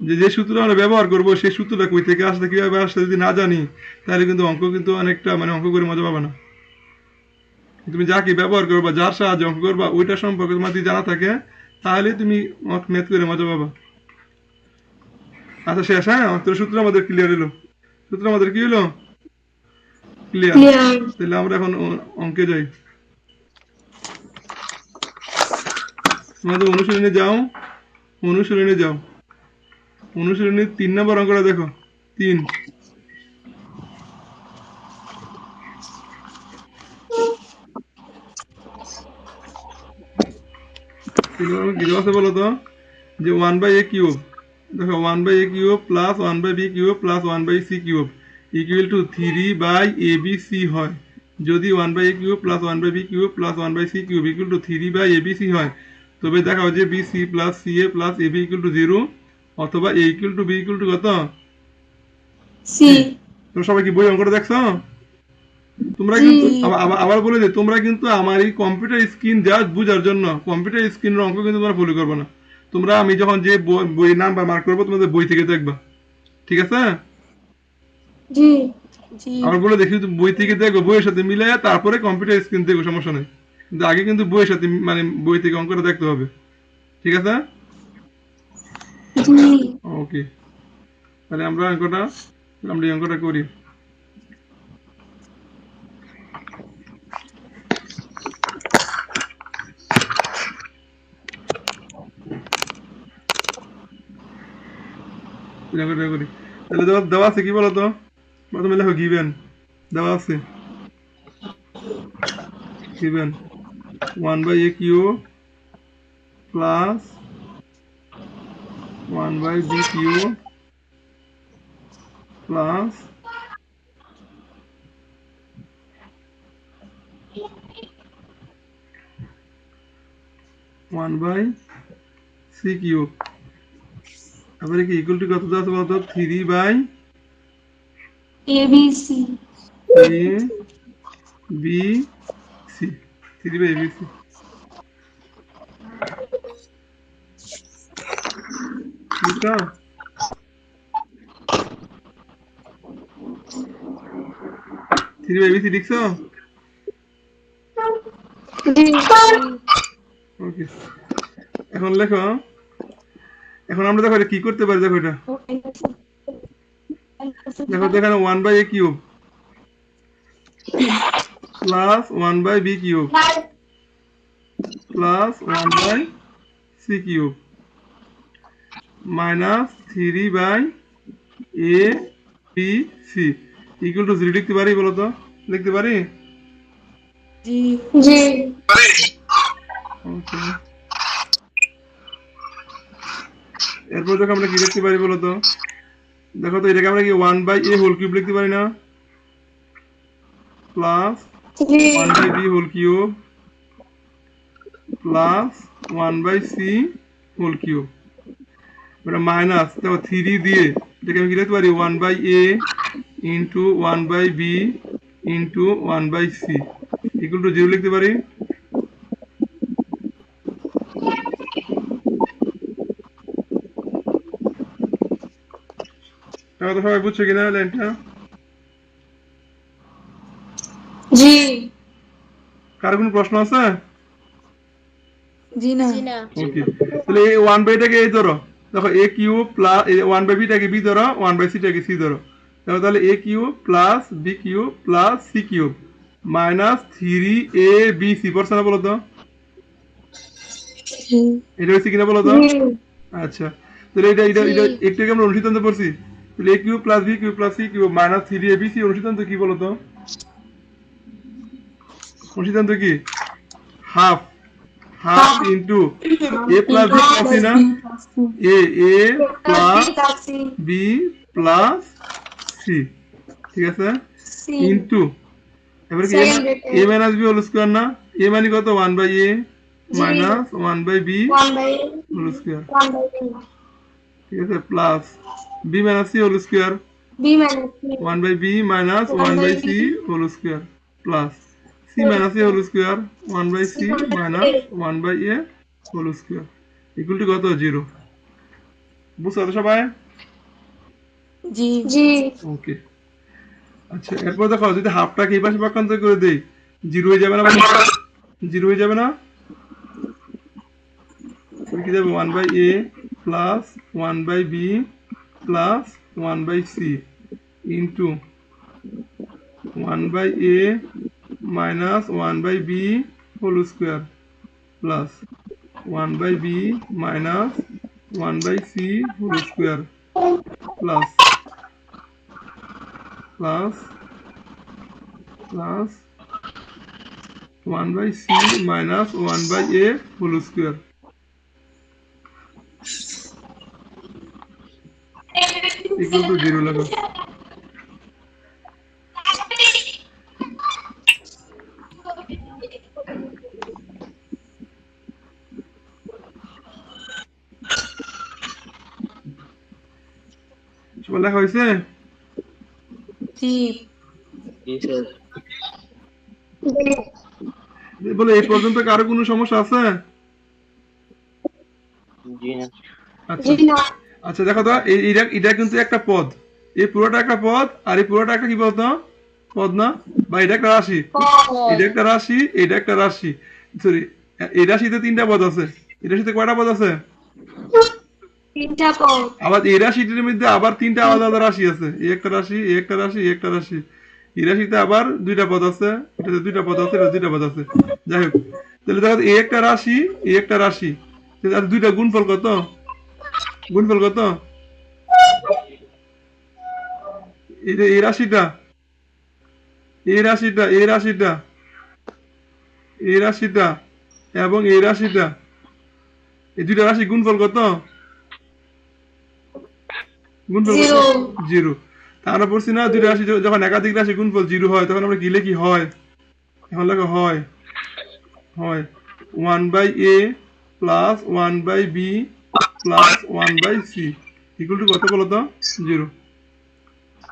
যে যে সূত্র আমরা ব্যবহার করব সেই সূত্রটা কই থেকে আসছে, কিভাবে আসছে যদি না জানি, তাহলে কিন্তু অঙ্ক কিন্তু অনেকটা মানে অঙ্ক করে মজা পাবে না। তুমি যাকে ব্যবহার করবা, যার সাহায্যে অঙ্ক করবা, ওইটা সম্পর্কে তোমার যদি জানা থাকে, তাহলে তুমি ম্যাথ করে মজা পাবা। আচ্ছা শেষ। হ্যাঁ, তোর সূত্র আমাদের ক্লিয়ার হলো। সূত্র আমাদের কি হলো? ক্লিয়ার। তাহলে আমরা এখন অঙ্কে যাই। তোমাদের অনুশীলনে যাও, অনুশীলনে যাও, অনুশীলনী 3 নম্বর অঙ্কটা দেখো। 3, কি দেওয়া আছে বলো তো? যে 1/a কিউব, দেখো 1/a cube plus 1/b cube plus 1/c cube equal two 3/abc হয়। যদি 1/a cube plus 1/b cube plus 1/c cube equal two 3/abc হয়, তবে দেখাও যে bc plus ca plus ab equal to 0, অথবা a equal to b equal to কত? C. তোমরা সবাই কি বই অঙ্কটা দেখছো? তোমরা কিন্তু আবার বলে যে তোমরা কিন্তু আমার এই কম্পিউটার স্ক্রিন জাস্ট বোঝার জন্য, কম্পিউটার স্ক্রিনের অঙ্ক কিন্তু তোমরা ফলো করবে না। তোমরা আমি যখন যে বই নাম্বার মার্ক করবো তোমাদের বই থেকে দেখবা, ঠিক আছে? জি আবার বলে দেখি বই থেকে দেখবো, বইয়ের সাথে মিলে তারপরে কম্পিউটার স্ক্রিন দেখবো, সমস্যা নেই। কিন্তু আগে কিন্তু বইয়ের সাথে মানে বই থেকে অঙ্কটা দেখতে হবে, ঠিক আছে? জি ওকে। তাহলে আমরা এই অঙ্কটা করি। এই অঙ্কটা করি। তাহলে দেওয়া আছে কি বলতো? প্রথমে লেখো গিভেন, দেওয়া আছে given 1/a cube plus 1/b cube plus 1/c cube. তারপরে কি ইকুয়াল টু কত দেওয়া আছে বলতো? 3/a ABC. b c 3/abc। লিখছো? 3/abc লিখছো? ওকে, এখন লেখো। এখন আমরা দেখো এটা কি করতে পারি, দেখো এটা দেখো তো এখানে 1/a cube plus 1/b cube plus 1/c cube minus 3/abc equal to 0 লিখতে পারি? বলো তো, লিখতে পারি? G. ওকে, এরপর দেখো আমরা কি লিখতে পারি বলো তো? দেখো তো এটাকে আমরা কি 1/a হোল কিউব লিখতে পারি না? Plus G. 1/b whole cube plus 1/c whole cube, এটা মাইনাস দেখো 3 দিয়ে এটাকে আমি কি লিখতে পারি? 1/a into 1/b into 1/c equal to 0 লিখতে পারি? দেখো তো সবাই বুঝছো কিনা লাইনটা? G. কার কোনো প্রশ্ন আছে? জি না ওকে, তাহলে এই 1/টাকে এই ধরো, দেখো a কিউব প্লাস 1/b টাকে b ধরো, 1/c টাকে c ধরো। দেখো তাহলে a cube plus b cube plus c cube minus 3abc পড়ছে না বলো তো? এটা হচ্ছে কিনা বলো তো? আচ্ছা, তাহলে এটা এটা এটা একটাকে আমরা অনুসিদ্ধান্ত পড়ছি। তাহলে a cube plus b cube plus c cube minus 3abc অনুসিদ্ধান্ত কি বলো তো? অনুসিদ্ধান্ত কি? Half into a plus b plus c না? a plus b plus c, ঠিক আছে, C. ইন্টু এবারে কি a minus b whole square না? a মানে কত? 1/a minus 1/b 1/A. Whole square, 1/A. ঠিক আছে, plus b minus c whole square B minus C. 1/b minus 1/c whole square plus c minus a whole square 1/c minus 1/a whole square equal to কত? 0। বুঝছো তো সবাই? G. ওকে, আচ্ছা, এরপর দেখো যদি হাফটাকে এই পাশে পক্ষান্তর করে দেই 0 হয়ে যাবে না? 0 হয়ে যাবে না? তাহলে কি যাবে? 1/a plus 1/b plus 1/c into 1/a minus 1/b whole square plus 1/b minus 1/c whole square plus plus plus 1/c minus 1/a whole square equal to 0 লাগো। সবার লেখা হয়েছে? জি জি স্যার। বলে এই পর্যন্ত কারো কোনো সমস্যা আছে? জি না। আচ্ছা আচ্ছা, দেখো তো এটা কিন্তু একটা পদ, এই পুরোটা একটা পদ আর এই পুরোটা একটা কি বলতো? পদ না? বা এটা একটা রাশি, এটা একটা রাশি, এটা একটা রাশি, সরি এই রাশিতে 3টা পদ আছে, এই রাশিতে কয়টা পদ আছে? তিনটা পদ আবার এই রাশিটির মধ্যে আবার তিনটা আলাদা আলাদা রাশি আছে, এই একটা রাশি, এই একটা রাশি, এই একটা রাশি। এই রাশিতে আবার দুইটা পদ আছে, এটাতে দুইটা পদ আছে, এটা দুইটা পদ আছে। যাই হোক, তাহলে দেখো এই একটা রাশি, এই একটা রাশি, তাহলে আর দুইটা গুণফল কত? গুণফল কত? এই যে এই রাশিটা, এই রাশিটা, এই রাশিটা, এই রাশিটা এবং এই রাশিটা, এই দুইটা রাশি গুণফল কত? গুণফল কত? 0 জিরো। তা আমরা বলছি না দুইটা রাশি যখন একাধিক রাশি গুণফল জিরো হয় তখন আমরা কি লিখি? হয়। এখন লেখো হয়, হয় 1/a plus 1/b plus 1/c equal to কত বলো তো? জিরো।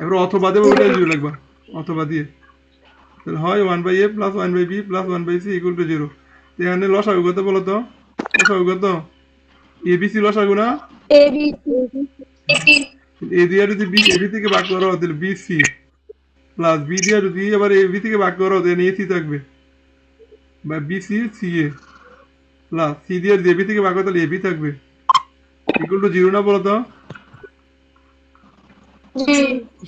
এবার অথবা দেবো, ওইটাই জিরো লিখবা, অথবা দিয়ে। তাহলে হয় 1/a plus 1/b plus 1/c equal to zero. এখানে লসাগু কত বলো তো? লসাগু কত? এবিসি লসাগু না? A B C এ দিয়ে যদি বি এবি থেকে ভাগ করো তাহলে বিসি প্লাস বি দিয়ে যদি আবার এবি থেকে ভাগ করো তাহলে এসি থাকবে, বা বিসি সি এ প্লাস সি দিয়ে যদি এবি থেকে ভাগ করো তাহলে এবি থাকবে ইকুয়াল টু জিরো না বলো তো?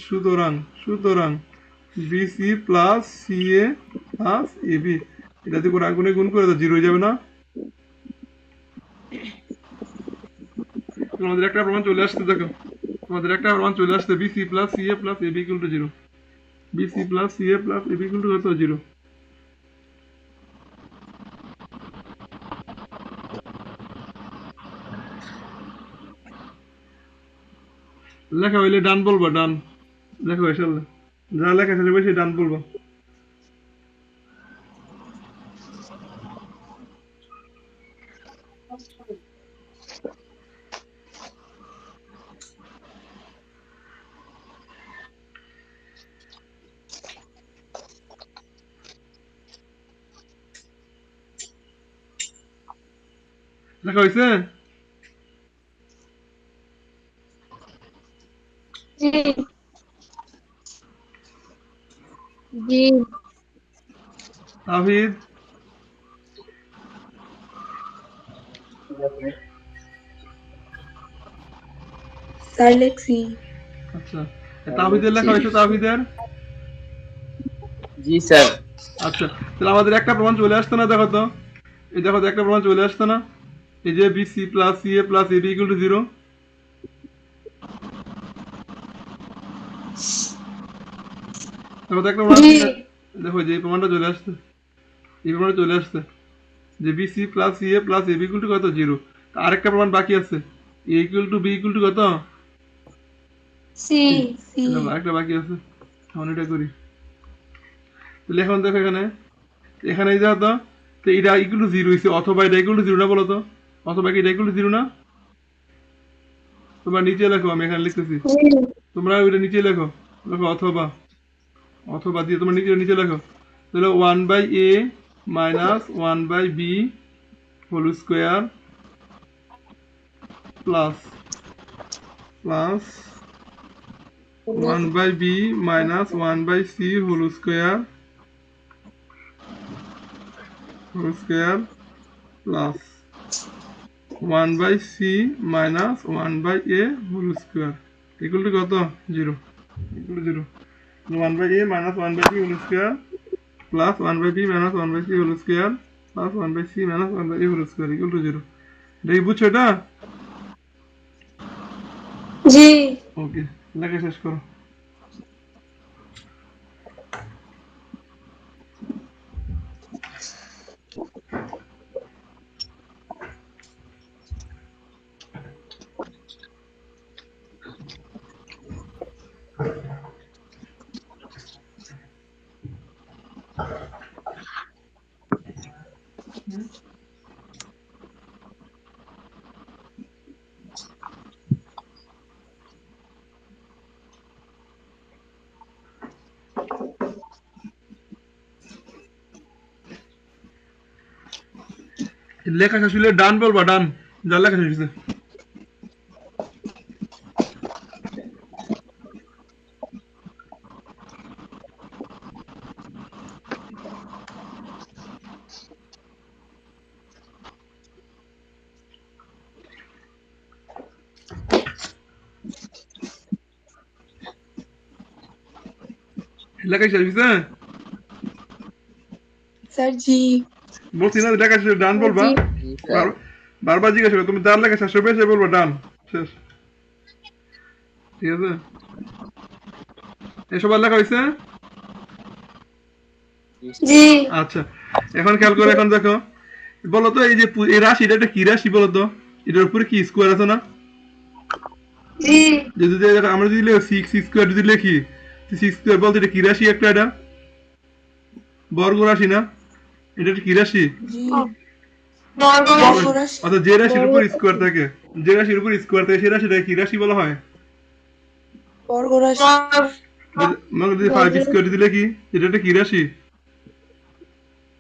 সুতরাং সুতরাং বিসি প্লাস সি এ প্লাস এবি এটা দিয়ে করে আগুনে গুণ করে তো জিরো হয়ে যাবে না? তোমাদের একটা প্রমাণ চলে আসছে, দেখো তোমাদের একটা প্রমাণ চলে আসছে, bc plus C A plus AB equal to zero. Bc plus C A plus AB equal to কত? জিরো। লেখা হইলে ডান বলবা, ডান লেখা হয়েছে, যা লেখা শেষ হবে সেই ডান বলবা। লেখা হয়েছে? G তাহিদ, Galaxy. আচ্ছা তাহিদের লেখা হয়েছে, তাহিদের। জি স্যার। আচ্ছা তাহলে আমাদের একটা প্রমাণ চলে আসতো না? দেখো তো, এই দেখো তো একটা প্রমাণ চলে আসতো না, এই যে BC plus C A plus AB equal to zero. দেখো তো একটা প্রমাণ, দেখো যে এই প্রমাণটা চলে আসছে, এই প্রমাণটা চলে আসছে যে BC plus C A plus AB equal to কত? জিরো। আরেকটা প্রমাণ বাকি আছে, A equal to B equal to কত? C দেখো, আরেকটা বাকি আছে, এখন এটা করি। তাহলে এখন দেখো এখানে, এখানে এই দেখো তো, তো এটা ইকুয়াল টু জিরো হয়েছে, অথবা এটা ইকুয়াল টু জিরো না বলো তো? অথবা কি এটা ইকুয়াল টু জিরো না? তোমরা নিচে লেখো, আমি এখানে লিখতেছি, তোমরা ওইটা নিচে লেখো, লেখো অথবা, অথবা দিয়ে তোমরা নিচে নিচে লেখো। তাহলে 1/a minus 1/b whole square plus plus 1/b minus 1/c whole square plus 1/c minus 1/a whole square equal to কত? Zero. Equal to zero. 1/a minus 1/b whole square plus 1/b minus 1/c whole square plus 1/c minus 1/a whole square equal to zero. এটা কি বুঝছো এটা? G ওকে, লেখা শেষ করো। লেখা শেষ হলে ডান বলবা, ডান যা লেখা শেষ হয়েছে। লেখা শেষ হয়েছে? Sir, G. বলছি না লেখা শেষ, ডান বলবা। জি স্যার বারবার জিজ্ঞাসা করো, তুমি যার লেখা শেষ হবে সে বলবা ডান, শেষ। ঠিক আছে, এসব আর লেখা হয়েছে? জি আচ্ছা, এখন খেয়াল করে এখন দেখো, বলো তো এই যে এই রাশি, এটা একটা কি রাশি বলো তো? এটার উপরে কি স্কোয়ার আছে না? জি যে যদি আমরা যদি সিক্স স্কোয়ার যদি লিখি, সিক্স স্কোয়ার বলতে এটা কি রাশি একটা? এটা বর্গ রাশি না? এটা একটা কি রাশি? G. বর্গ রাশি বর্গরাশি। অর্থাৎ যে রাশির উপর স্কোয়ার থাকে, যে রাশির উপর স্কোয়ার থাকে সেই রাশিটা কি রাশি বলা হয়? বর্গরাশি। মানে যদি ফাইভ স্কোয়ার যদি লিখি, এটা একটা কি রাশি?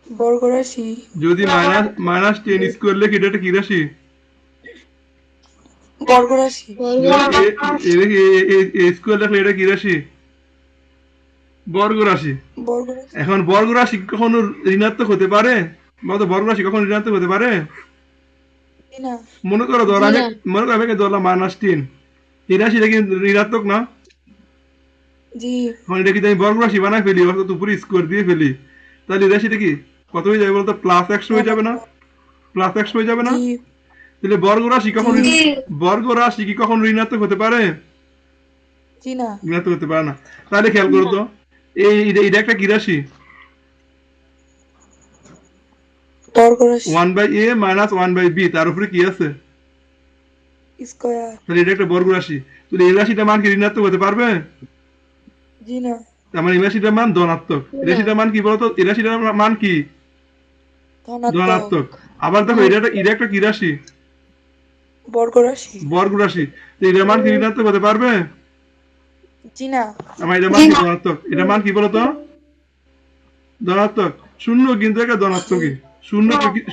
বর্গরাশি। যদি মাইনাস 10 স্কোয়ার লিখি, এটা একটা কি রাশি? বর্গরাশি। স্কোয়ার লিখলে এটা কি রাশি? বর্গ রাশি। বর্গরাশি। এখন বর্গ রাশি কখনো ঋণাত্মক হতে পারে? বলতো বর্গ রাশি কখনো ঋণাত্মক হতে পারে? জি না। মনে করো আমি ধরলাম -10, এই রাশিটা কি ঋণাত্মক না? জি। এখন এটা যদি আমি বর্গ রাশি বানাই ফেলি, অর্থাৎ উপরে স্কোয়ার দিয়ে ফেলি, তাহলে এই রাশিটা কি কত হয়ে যাবে বলতো? +100 হয়ে যাবে না? +100 হয়ে যাবে না? জি। তাহলে বর্গ রাশি কখন জি। বর্গ রাশি কি কখন ঋণাত্মক হতে পারে? জি না। ঋণাত্মক হতে পারে না। তাহলে খেয়াল করো তো, এটা একটা কি রাশি? বর্গরাশি। 1/a - 1/b, তার উপরে কি আছে? স্কয়ার। তাহলে এটা একটা বর্গ রাশি। তাহলে এই রাশিটার মান কি ঋণাত্মক হতে পারবে? জি না। তার মানে এই রাশিটার মান ধনাত্মক। এই রাশিটার মান কি বলতো? এই রাশিটার মান কি? ধনাত্মক। আবার দেখো এটা একটা কি রাশি? বর্গরাশি। বর্গ রাশি। তো এটার মান কি ঋণাত্মক হতে পারবে? জি না। আমার এটার মান কি ধনাত্মক? এটার মান কি বলতো? ধনাত্মক। শূন্য কিন্তু একটা ধনাত্মকই।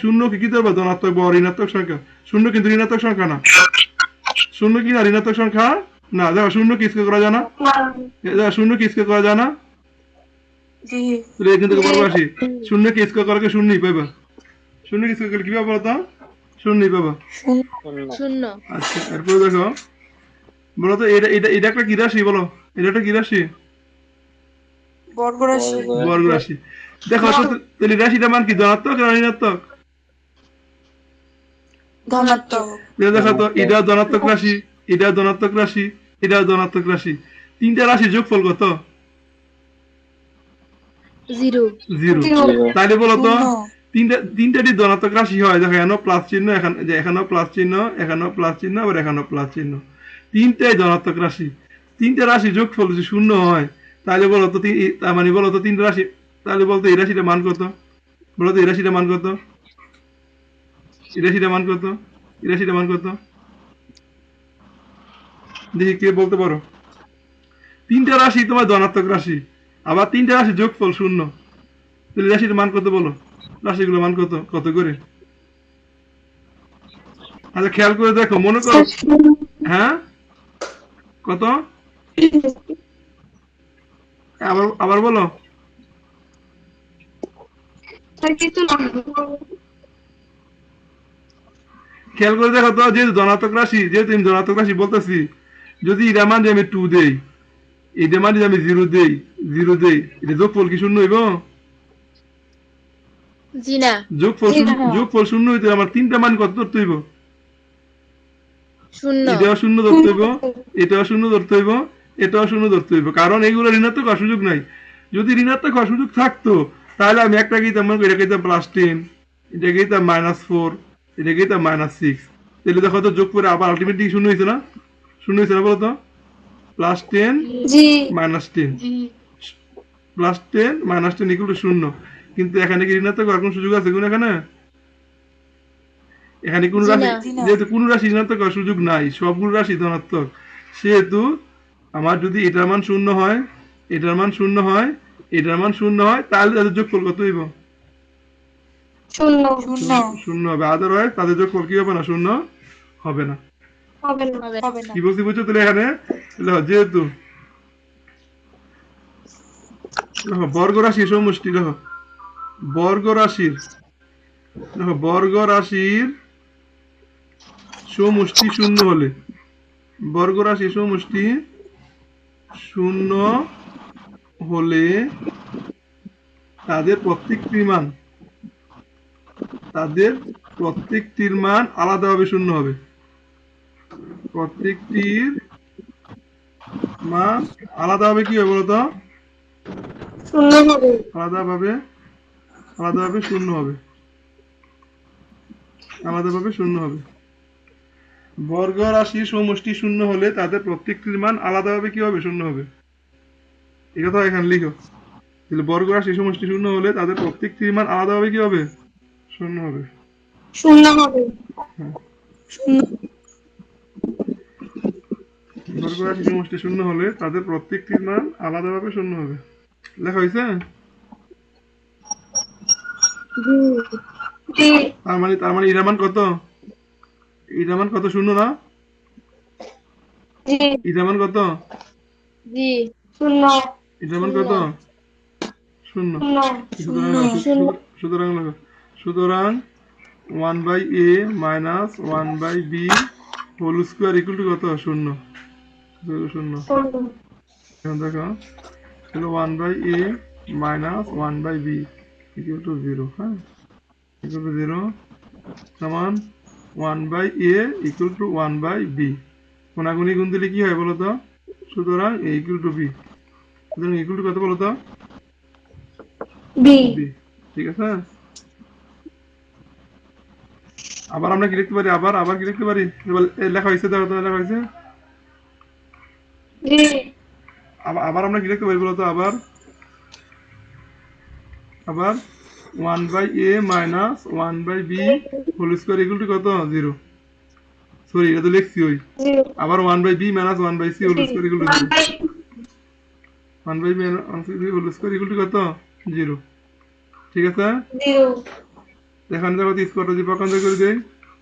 শূন্য কি ধরবো? ধনাত্মক বা ঋণাত্মক সংখ্যা। শূন্য কিন্তু ঋণাত্মক সংখ্যা না। শূন্য কি না ঋণাত্মক সংখ্যা না? দেখো শূন্য কি স্কোয়ার করা যায় না? দেখো শূন্য কি স্কোয়ার করা যায় না? জি। তাহলে এখান থেকে বর্গ রাশি। শূন্য কি স্কোয়ার করাকে শূন্যই পাইবা। শূন্য কি স্কোয়ার করলে কি পাবো বলতো? শূন্যই পাবা। শূন্য আচ্ছা, এরপরে দেখো, বলো তো এটা একটা কি রাশি বলো? এটা একটা কি রাশি? বর্গরাশি। বর্গ রাশি। দেখো তো, তাহলে রাশিটার মান কি ধনাত্মক না ঋণাত্মক? ধনাত্মক। দেখো তো, এটাও ধনাত্মক রাশি, এটাও ধনাত্মক রাশি, এটাও ধনাত্মক রাশি। তিনটা রাশির যোগফল কত? 0 জিরো। তাহলে বলো তো, শূন্য। তিনটাটি ধনাত্মক রাশি হয়। দেখো এখানেও প্লাস চিহ্ন, এখানেও প্লাস চিহ্ন, এখানেও প্লাস চিহ্ন, আবার এখানেও প্লাস চিহ্ন। তিনটাই ধনাত্মক রাশি। তিনটা রাশি যোগফল যদি শূন্য হয়, তাহলে বলো তো তার মানে বলো তো তিনটা রাশি, তাহলে বলতো এই রাশিটা মান কত? বলো তো এই রাশিটা মান কত? এই রাশিটা মান কত? এই রাশিটা মান কত? দেখি কে বলতে পারো। তিনটা রাশি তোমার ধনাত্মক রাশি, আবার তিনটা রাশি যোগফল শূন্য, তাহলে রাশির মান কত বলো? রাশিগুলো মান কত কত করে? আচ্ছা খেয়াল করে দেখো, মনে করো, হ্যাঁ কত? আবার আবার বলো। কিছু খেয়াল করে দেখো তো, যেহেতু ধনাত্মক রাশি, যেহেতু আমি ধনাত্মক রাশি বলতেছি, যদি এটা মান দিয়ে আমি 2 দেই, এটা মান দিয়ে আমি 0 দেই, 0 দেই, এটা যোগফল কি শূন্য হইব? জি না যোগফল শূন্য হইতে আমার তিনটা মান কত ধরতে হইব? শূন্য এটাও শূন্য ধরতে হইব, এটাও শূন্য ধরতে হইব, এটাও শূন্য ধরতে হইব, কারণ এগুলো ঋণাত্মক হওয়ার সুযোগ নাই। যদি ঋণাত্মক হওয়ার সুযোগ থাকতো, তাহলে আমি একটা গেতাম, মনে করি এটা গেতাম +10, এটা গেতাম -4, এটা গেতাম -6, তাহলে দেখো তো যোগ করে আবার আলটিমেটলি শূন্য হয়েছে না? শূন্য হয়েছে না বলো তো? +10 জি -10, +10 -10 ইকুয়াল টু 0। কিন্তু এখানে কি ঋণাত্মক হওয়ার কোনো সুযোগ আছে কোন? এখানে কোন জি রাশি, না। যেহেতু কোন রাশি ঋণাত্মক হওয়ার সুযোগ নাই, সবগুলো রাশি ধনাত্মক, সেহেতু আমার যদি এটার মান শূন্য হয়, এটার মান শূন্য হয়, এটার মান শূন্য হয়, তাহলে তাদের যোগফল কত হইব? শূন্য শূন্য হবে। আদারওয়াইজ তাদের যোগফল কি হবে না? শূন্য হবে না। হবে না হবে না। কি বলছি বুঝছো? তাহলে এখানে দেখো, যেহেতু দেখো বর্গ রাশি সমষ্টি, দেখো বর্গ রাশির, দেখো বর্গ রাশির সমষ্টি শূন্য হলে, বর্গ রাশি সমষ্টি শূন্য হলে তাদের প্রত্যেকটির মান আলাদাভাবে শূন্য হবে। প্রত্যেকটির মান আলাদাভাবে কি হবে বলতো? শূন্য হবে। আলাদাভাবে শূন্য হবে। বর্গ রাশির সমষ্টি শূন্য হলে তাদের প্রত্যেকটির মান আলাদাভাবে কি হবে? শূন্য হবে। এই কথা এখানে লিখো। তাহলে বর্গ রাশির সমষ্টি শূন্য হলে তাদের প্রত্যেকটির মান আলাদাভাবে কি হবে? শূন্য হবে। শূন্য হবে। শূন্য বর্গ রাশির সমষ্টি শূন্য হলে তাদের প্রত্যেকটির মান আলাদাভাবে শূন্য হবে। লেখা হয়েছে? জি তার মানে এটার মান কত? এটার মান কত? শূন্য না? জি এটার মান কত? জি শূন্য এটার মান কত? শূন্য। শূন্য সুতরাং লেখো। সুতরাং 1/a minus 1/b whole square equal to কত? শূন্য। শূন্য। এখন দেখো তাহলে 1/a minus 1/b equal to 0, হ্যাঁ, equal to 0 সমান 1/a equal to 1/b। কোনাগুনি গুণ দিলে কি হয় বলো তো? সুতরাং a equal to b। সুতরাং equal to কত বলো তো? B b। ঠিক আছে? আবার আমরা কি লিখতে পারি? আবার কি লিখতে পারি? লেখা হয়েছে, দেখো তো লেখা হয়েছে। জি আবার আমরা কি লিখতে পারি বলো তো? আবার 1/a minus 1/b whole square equal to কত? 0। সরি, এটা তো লিখছি ওই। আবার 1/b minus 1/c whole square equal to 0। 1/b minus 1/c whole square equal to কত? 0। ঠিক আছে? এখন দেখো তো স্কোয়ারটা যদি পক্ষান্তর করে দেই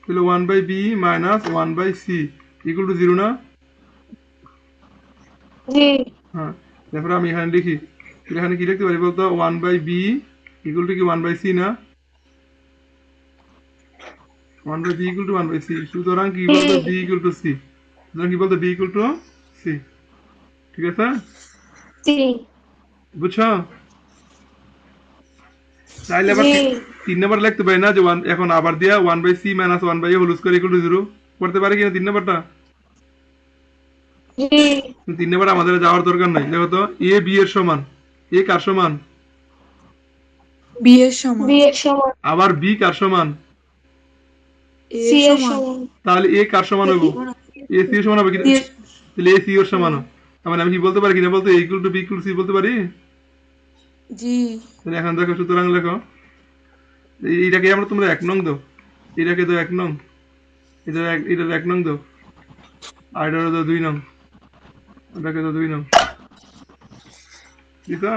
তাহলে 1/b minus 1/c equal to 0 না? জি হ্যাঁ, তারপরে আমি এখানে লিখি। এখানে কি লিখতে পারি বলতো? 1/b ইকুয়াল টু কি 1/c না? 1/b equal to 1/c। সুতরাং কি বলতো? b equal to c। সুতরাং কি বলতো? b equal to c। ঠিক আছে? জি বুঝছো? তাইলে আবার 3 নাম্বার লিখতে পারি না যে এখন আবার দিয়া 1/c minus 1/a whole square equal to 0 করতে পারি কিনা 3 নাম্বারটা? জি 3 নাম্বার আমাদের যাওয়ার দরকার নাই। দেখো তো a b এর সমান। a কার সমান? বি এর সমান বি এর সমান আবার b কার সমান? এ সি এর এর সমান সমান তাহলে a কার সমান হবে? a c এর সমান হবে কিনা? বি এর- তাহলে a c এর সমান হবে। তার মানে আমি কি বলতে পারি কিনা বলতে? a equal to b equal to c বলতে পারি? জি তাহলে এখন দেখো, সুতরাং লেখো এইটাকে আমরা তোমরা 1 নং দাও। এটাকে দাও 1 নং। এটার 1 নং দাও। আর এটার দাও 2 নং। এটাকে দাও 2 নং। ঠিক আছে?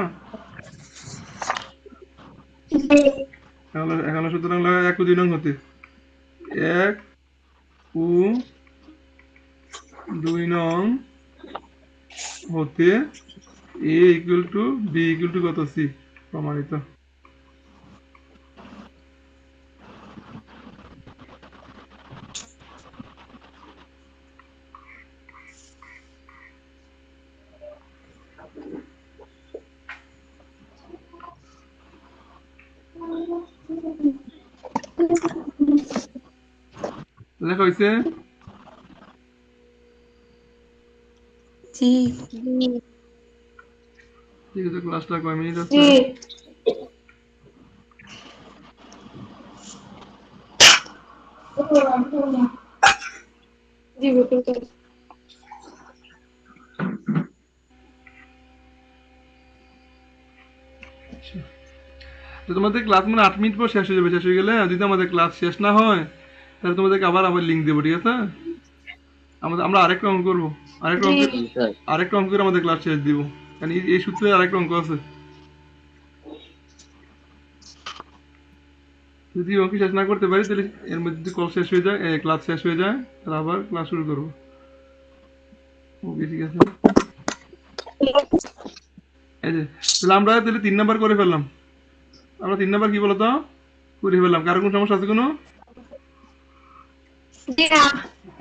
এখন সুতরাং লাগা 1 ও 2 নং হতে 1 ও 2 নং হতে a equal to b equal to কত? c প্রমাণিত। লেখা হয়েছে? জি ঠিক আছে, ক্লাসটা কয় মিনিট আছে? জি জি বিলকুল তো তোমাদের ক্লাস মানে 8 মিনিট পর শেষ হয়ে যাবে। শেষ হয়ে গেলে যদি আমাদের ক্লাস শেষ না হয় তাহলে তোমাদেরকে আবার লিংক দেবো। ঠিক আছে? আমরা আরেকটা অঙ্ক করবো। জি স্যার। আরেকটা অঙ্ক করে আমাদের ক্লাস শেষ দিব। কারণ এই সূত্রে আরেকটা অঙ্ক আছে। যদি অঙ্ক শেষ না করতে পারি তাহলে এর মধ্যে যদি কল শেষ হয়ে যায়, ক্লাস শেষ হয়ে যায়, তাহলে আবার ক্লাস শুরু করবো। ওকে, ঠিক আছে। এই যে তাহলে আমরা তাহলে 3 নাম্বার করে ফেললাম। আমরা 3 নাম্বার কি বলতো করে ফেললাম। কারো কোনো সমস্যা আছে কোনো? জি না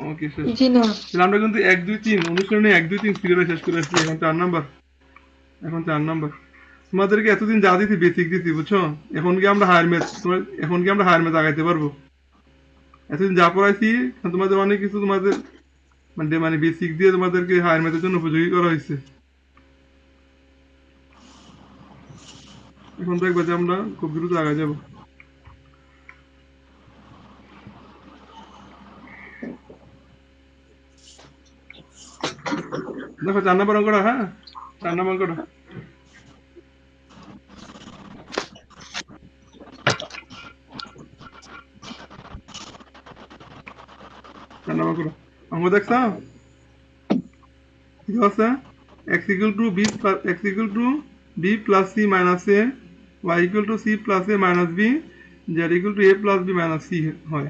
ওকে, শেষ। জি না তাহলে আমরা কিন্তু 1 2 3 অনুশীলনী 1 2 3 সিরিয়ালে শেষ করে আসছি। এখন 4 নাম্বার। এখন 4 নাম্বার। তোমাদেরকে এতদিন যা দিছি বেসিক দিছি বুঝছো, এখন কি আমরা হায়ার ম্যাথ আগাইতে পারবো? এতদিন যা পড়াইছি তোমাদের অনেক কিছু তোমাদের মানে বেসিক দিয়ে তোমাদেরকে হায়ার ম্যাথের জন্য উপযোগী করা হয়েছে। এখন দেখবো যে আমরা খুব দ্রুত আগে যাবো। দেখো 4 নাম্বার অঙ্কটা, হ্যাঁ 4 নাম্বার অঙ্কটা। 4 নাম্বার অঙ্কটা অঙ্ক দেখছো কি আছে? x equal to b plus c minus a, y equal to c plus a minus b, z equal to a plus b minus c হয়।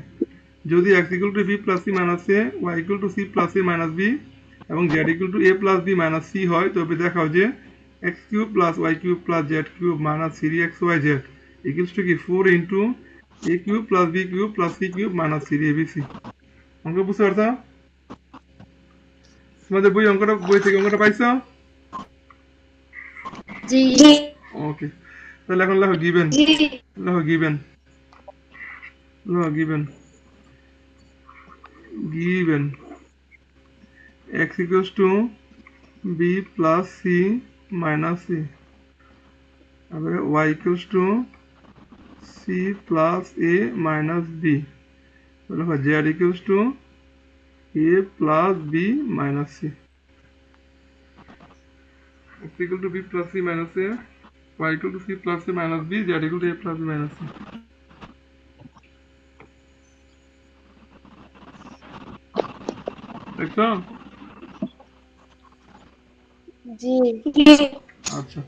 যদি x equal to b plus c minus a, y equal to c plus a minus b এবং z equal to a plus b minus c হয়, তবে দেখাও যে x cube plus y cube plus z cube minus 3xyz equals to কি 4 into a cube plus b cube plus c cube minus 3abc। অঙ্ক বুঝতে পারছো? তোমাদের বই থেকে অঙ্কটা পাইছো? জি ওকে, তাহলে এখন লেখো given. given x equals to b plus c minus c, তারপরে y equals to c plus a minus b, তাহলে z equals to a plus b minus c। x equal to b plus c minus a, y equal to c plus a minus b, z equal to a plus b minus c। দেখছো? জি আচ্ছা,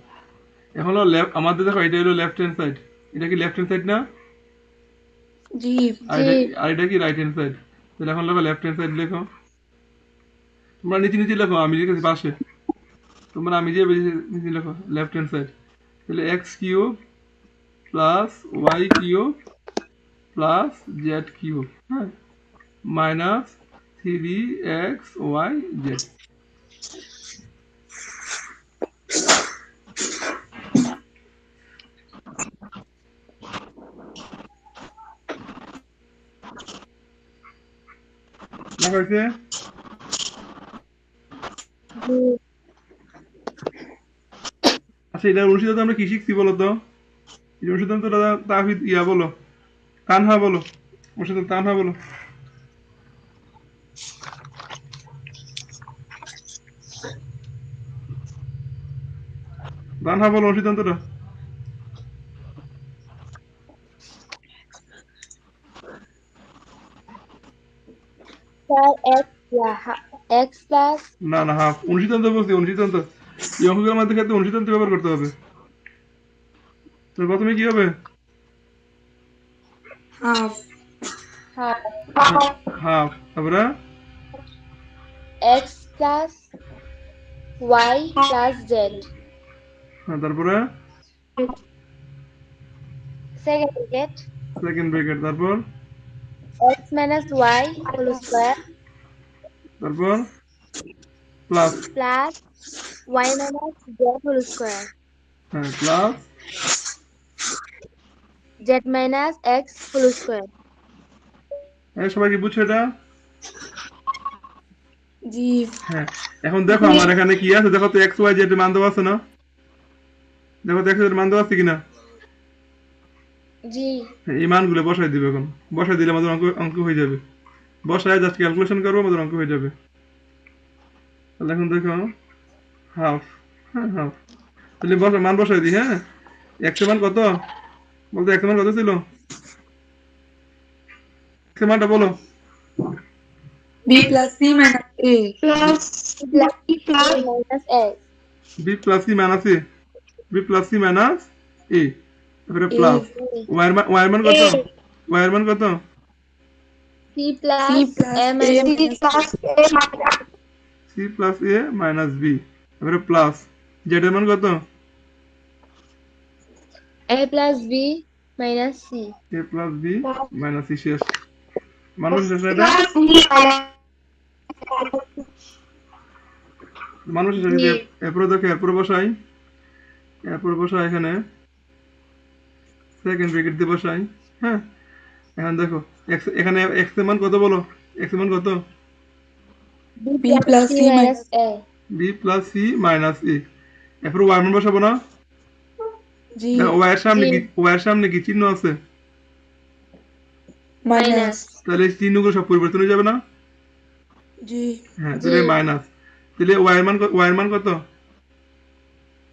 এখন হলো আমাদের দেখো এটা হলো left hand side, এটা কি লেফট হ্যান্ড সাইড না? জি আর এটা কি রাইট হ্যান্ড সাইড? তাহলে এখন লেখো লেফট হ্যান্ড সাইড লেখো। তোমরা নিচে লেখো, আমি লিখেছি পাশে, তোমরা আমি যে নিচে লেখো লেফট হ্যান্ড সাইড। তাহলে x cube plus y cube plus z cube, হ্যাঁ, মাইনাস 3xyz। লেখা হয়েছে? আচ্ছা, এটা অনুশীলন আমরা কি শিখছি বলো তো? এই অনুশীলন তো তাহিদ বলো, তানহা বলো, অনুশীলন তানহা বলো। তানহা বলো অনুশীলনটা। x plus না না, হাফ অনুশীলন বলছি, অনুশীলন এই অঙ্কগুলোর মধ্যে ক্ষেত্রে অনুশীলন ব্যবহার করতে হবে। তো প্রথমে কি হবে? হাফ হাফ, তারপরে x plus y plus z, তারপরে সেকেন্ড ব্র্যাকেট, তারপর x minus y whole square তারপর plus, plus y minus z whole square, হ্যাঁ plus z minus x whole square। সবাই কি বুঝছো এটা? জি হ্যাঁ, এখন দেখো আমার এখানে কি আছে, দেখো তো এক্স ওয়াই জেড মান দেওয়া আছে না? দেখো তো এক্স ওয়াই মান দেওয়া আছে কিনা? জি এই মানগুলো বসাই দিবে, এখন বসাই দিলে আমাদের অঙ্ক হয়ে যাবে। বসায় জাস্ট ক্যালকুলেশন করবো, আমাদের অঙ্ক হয়ে যাবে। তাহলে এখন দেখো হাফ, হ্যাঁ হাফ, তাহলে মান বসাই দিই। হ্যাঁ, এক্স এর মান কত বলতে, এক্স এর মান কত ছিল? এক্স এর মানটা বলো। b plus c minus a plus minus x B plus C minus A, B plus C minus A, তারপরে প্লাস ওয়াই এর মান কত? ওয়াই এর মান কত? c plus a c plus A minus b, তারপরে প্লাস জেড এর মান কত? a plus b minus c a plus B minus c. শেষ, মানুষ শেষ না এটা? মানুষ শেষ। এরপরে দেখো, এরপরে বসাই এরপর বসাই এখানে সেকেন্ড ব্র্যাকেট দিয়ে বসাই। হ্যাঁ, এখন দেখো এখানে এক্স এর মান কত বলো, এক্স এর মান কত? B plus C minus A. B plus C minus E. এরপর ওয়াই মান বসাবো না? G দেখো ওয়াই এর সামনে কি চিহ্ন আছে? minus তাহলে এই চিহ্নগুলো সব পরিবর্তন হয়ে যাবে না? G হ্যাঁ, তাহলে মাইনাস। তাহলে ওয়াই এর মান কত?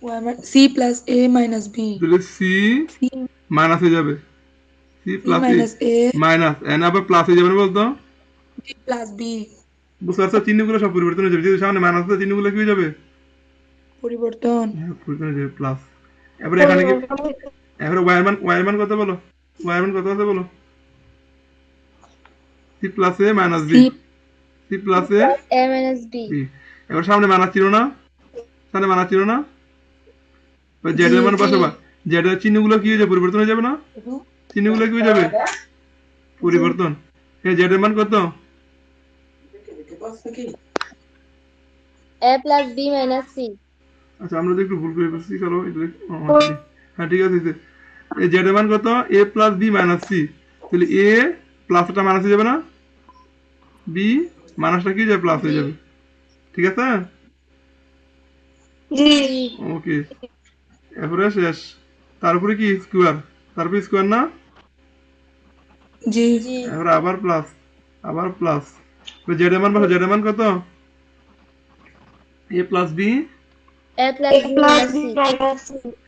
Y minus C plus A minus B. তাহলে সি C মাইনাস হয়ে যাবে, C plus A minus A minus N আবার প্লাস হয়ে যাবে না বলতো? B plus B. বুঝতে পারছো? চিহ্নগুলো সব পরিবর্তন হয়ে যাবে, যেহেতু সামনে মাইনাস আছে চিহ্নগুলো কি হয়ে যাবে? পরিবর্তন হ্যাঁ, পরিবর্তন হয়ে যাবে প্লাস। এবারে এখানে কি, এবারে ওয়াই এর মান কত বলো, ওয়াই এর মান কত আছে বলো? C plus A minus B, C C plus A A minus B. B. এবার সামনে মাইনাস ছিল না, সামনে মাইনাস ছিল না, জেড এর মান বসাবা, জেড এর চিহ্নগুলো কি হয়ে যাবে, পরিবর্তন হয়ে যাবে না? চিহ্নগুলো কি হয়ে যাবে, পরিবর্তন। হ্যাঁ, জেড এর মান কত? A plus B minus C. আচ্ছা, আমরা তো একটু ভুল করে ফেলছি, চলো এটা হ্যাঁ ঠিক আছে। এই জেড এর মান কত? এ প্লাস বি মাইনাস সি। তাহলে এ প্লাসটা মাইনাস হয়ে যাবে না, বি মাইনাসটা কি হয়ে যাবে, প্লাস হয়ে যাবে। ঠিক আছে, জি ওকে। এরপরে শেষ, তারপরে কি স্কোয়ার, তারপরে স্কোয়ার না, G এরপরে আবার প্লাস, আবার প্লাস। জেড এর মান বসো, জেড এর মান কত? এ plus B, A plus B plus minus B C. Minus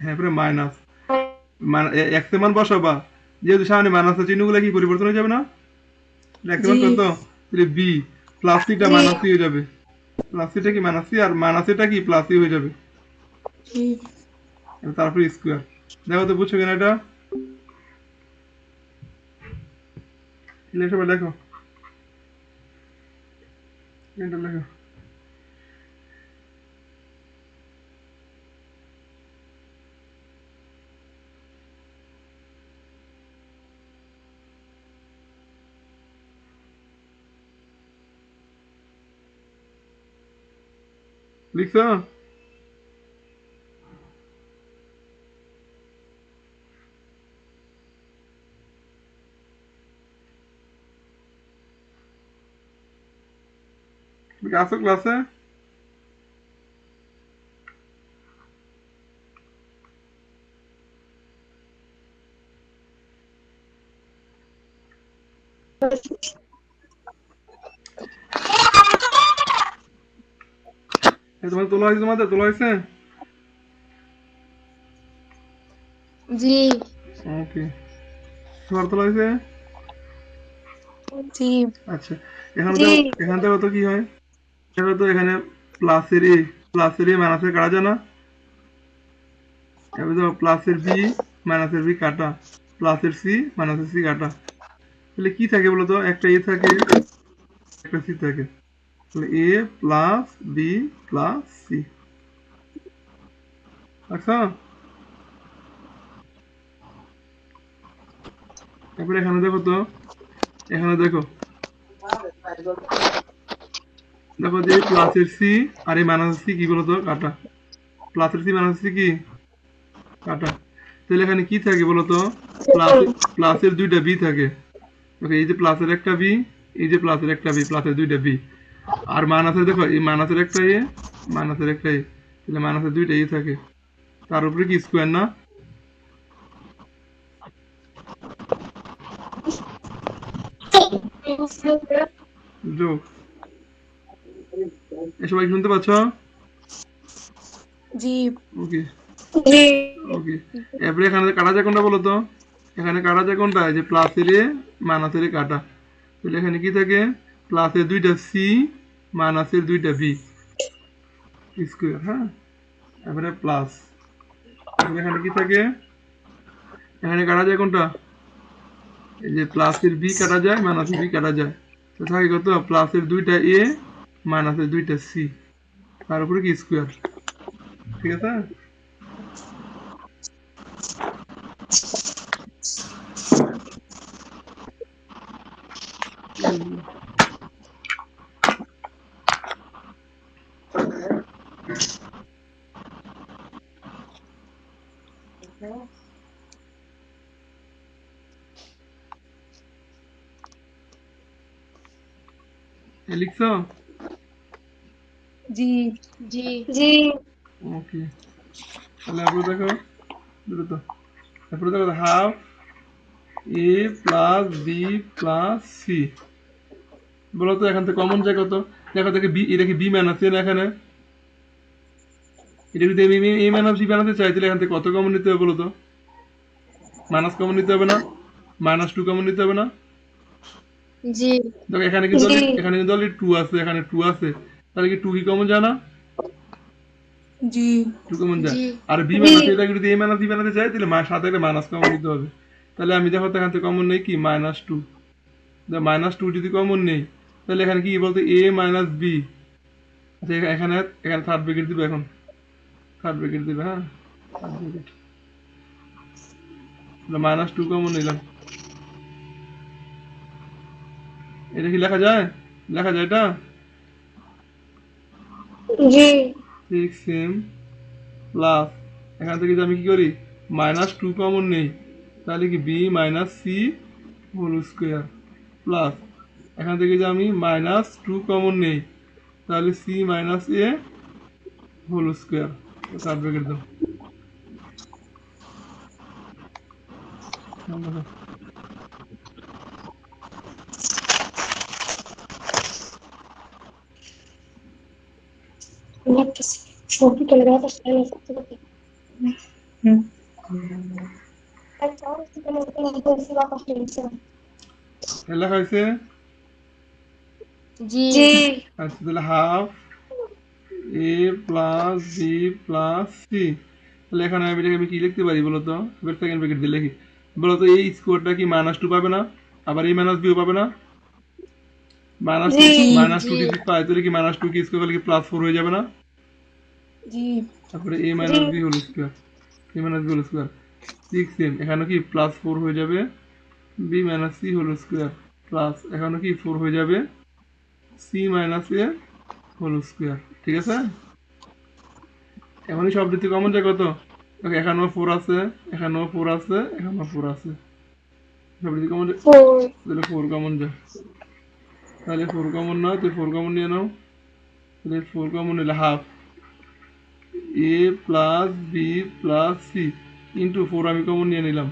হ্যাঁ এরপরে মাইনাস, এক্স এর মান বসাবা, যেহেতু সামনে মাইনাসের চিহ্নগুলো কি পরিবর্তন হয়ে যাবে না? এক্স এর মান কত? তাহলে বি প্লাস সিটা মাইনাস সি হয়ে যাবে, প্লাস সিটা কি মাইনাস সি, আর মাইনাস এটা কি প্লাস সি হয়ে যাবে। G তারপরে স্কোয়ার। দেখো তো বুঝছো কিনা এটা, সবাই দেখো, এটা লেখো। লিখছো? তুমি কি আসো ক্লাসে? তোমার তোলা হয়েছে, তোমাদের তোলা হয়েছে? G. ওকে, তোমার তোলা হয়েছে? G আচ্ছা, এখান থেকে তো কি হয়, এখানে তো এখানে প্লাসের এ, মাইনাসের কাটা যায় না? এবার তো প্লাসের বি মাইনাসের বি কাটা, প্লাসের সি মাইনাসের সি কাটা। তাহলে কি থাকে বলতো, একটা এ থাকে, একটা সি থাকে। তাহলে A plus B plus C. আচ্ছা, এরপরে এখানে দেখো তো, এখানে দেখো, দেখো যে প্লাসের সি আর এই মাইনাসের সি কি বলতো, কাটা। প্লাসের সি মাইনাসের সি কি কাটা। তাহলে এখানে কি থাকে বলতো, প্লাসের দুইটা বি থাকে। ওকে, এই যে প্লাসের একটা বি, এই যে প্লাসের একটা বি, প্লাসের দুইটা বি। আর মাইনাসের দেখো, এই মাইনাসের একটা এ, মাইনাসের একটা এ, তাহলে মাইনাসের দুইটা এ থাকে। তার উপরে কি স্কোয়ার না? যোগ। এসবাই শুনতে পাচ্ছ? G ওকে জি ওকে। এরপরে এখানে কাটা যায় কোনটা বলো তো, এখানে কাটা যায় কোনটা, এই যে প্লাসের এ মাইনাসের এ কাটা। তাহলে এখানে কি থাকে, প্লাসের দুইটা সি মাইনাসের দুইটা বি স্কোয়ার। হ্যাঁ, এবারে প্লাস, এখানে কি থাকে, এখানে কাটা যায় কোনটা, এই যে প্লাসের বি কাটা যায়, মাইনাসের বি কাটা যায়। তো থাকে কত, প্লাসের দুইটা এ মাইনাসের দুইটা সি, তার উপরে কি স্কোয়ার। ঠিক আছে, লিখছো? जी जी जी ওকে, তাহলে এরপরে দেখো দ্রুত, এরপরে দেখো half A plus B plus C. বলো তো এখান থেকে কমন যায় কত? দেখো দেখে বি, এটা কি বি মাইনাস এ না এখানে? এটা যদি আমি এ মাইনাস বি বানাতে চাই তাহলে এখান থেকে কত কমন নিতে হবে বলো তো? মাইনাস কমন নিতে হবে না? মাইনাস টু কমন নিতে হবে না? जी দেখো এখানে কিন্তু জি। এখানে কিন্তু অলরেডি টু আছে, এখানে টু আছে, তাহলে কি টু কি কমন যায় না? जी টু কমন যায়। जी আর বি মাইনাস এটা যদি এ মাইনাস বি বানাতে চাই তাহলে সাথে একটা মাইনাস কমন নিতে হবে। তাহলে আমি দেখো তো এখান থেকে কমন নেই কি মাইনাস টু, মাইনাস টু যদি কমন নেই তাহলে এখানে কি বলতো এ মাইনাস বি। আচ্ছা এখানে এখানে থার্ড ব্র্যাকেট দিবে, এখন থার্ড ব্র্যাকেট দিবে, হ্যাঁ third bracket, minus two common নিলাম। এটা কি লেখা যায়? লেখা যায় এটা? जी ঠিক সেম প্লাস, এখান থেকে যদি আমি কি করি মাইনাস টু কমন নেই তাহলে কি b minus C whole square plus, এখান থেকে যদি আমি মাইনাস টু কমন নেই তাহলে সি মাইনাস এ হোল স্কোয়ার। থার্ড ব্র্যাকেট দাও। छोटी चल रहा था লেখা হয়েছে। जी जी আচ্ছা তাহলে half A plus B plus C, তাহলে এখানে আমি এটাকে আমি কি লিখতে পারি বলো তো? এবার সেকেন্ড ব্র্যাকেট দিয়ে লিখি। বলো তো এই স্কোয়ারটা কি মাইনাস টু পাবে না? আবার এই মাইনাস বিও পাবে না? মাইনাস টু, जी মাইনাস টু जी যদি পাই তাহলে কি মাইনাস টু কি স্কোয়ার করলে কি প্লাস ফোর হয়ে যাবে না? जी তারপরে A minus B whole square, A minus B whole square six M, এখানে কি প্লাস ফোর হয়ে যাবে B minus C whole square plus, এখানে কি ফোর হয়ে যাবে সি মাইনাস এ হোল স্কোয়ার। ঠিক আছে, এখনই সব দিতে কমন যায় কত? ওকে, এখানেও ফোর আছে, এখানেও ফোর আছে, এখানেও ফোর আছে, সব দিতে কমন যায়, फोर তাহলে ফোর কমন যায়। তাহলে ফোর কমন নয়, তুই ফোর কমন নিয়ে নাও, তাহলে ফোর কমন নিলে half A plus B plus C into four আমি কমন নিয়ে নিলাম।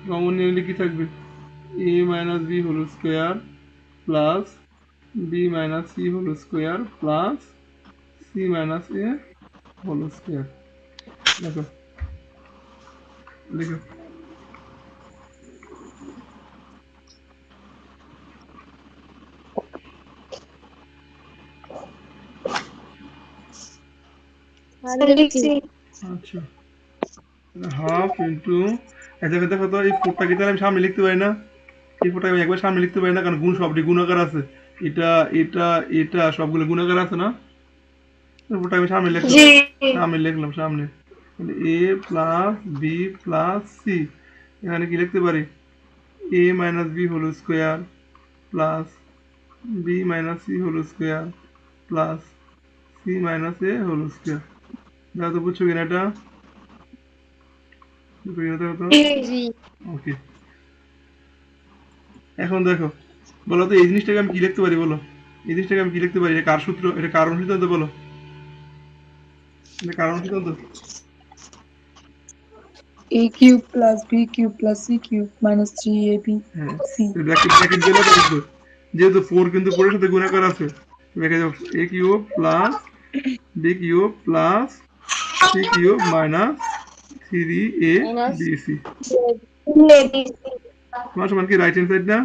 কমন নিয়ে নিলে কি থাকবে A minus B whole square plus B minus C whole square plus C minus A whole square. দেখো দেখো लिखी আচ্ছা হাফ ইন্টু, দেখো দেখো তো এই ফোরটা কি তাহলে আমি সামনে লিখতে পারি না? এই ফোরটা আমি একবার সামনে লিখতে পারি না, কারণ গুণ সবটি গুণাকার আছে, এটা এটা এটা সবগুলো গুণাকার আছে না? ফোরটা আমি সামনে লিখলাম, जी সামনে লিখলাম সামনে, A plus B plus C, এখানে কি লিখতে পারি A minus B whole square plus B minus C whole square plus C minus A whole square. দেখো তো বুঝছো কিনা এটা? দেখো তো। जी जी ওকে, এখন দেখো বলো তো এই জিনিসটাকে আমি কি লিখতে পারি বলো? এই জিনিসটাকে আমি কি লিখতে পারি? এটা কার সূত্র? এটা কারণ সিদ্ধান্ত বলো, এটা কারণ সিদ্ধান্ত। a cube plus b cube plus c cube minus 3ab হ্যাঁ, c ব্র্যাকেট ব্র্যাকেট দিলে তো লিখবো, যেহেতু ফোর কিন্তু ফোরের সাথে গুণাকার আছে, bracket A cube plus B cube plus C cube minus three A minus B C. लेडीज তোমার সমান কি রাইট হ্যান্ড সাইড না?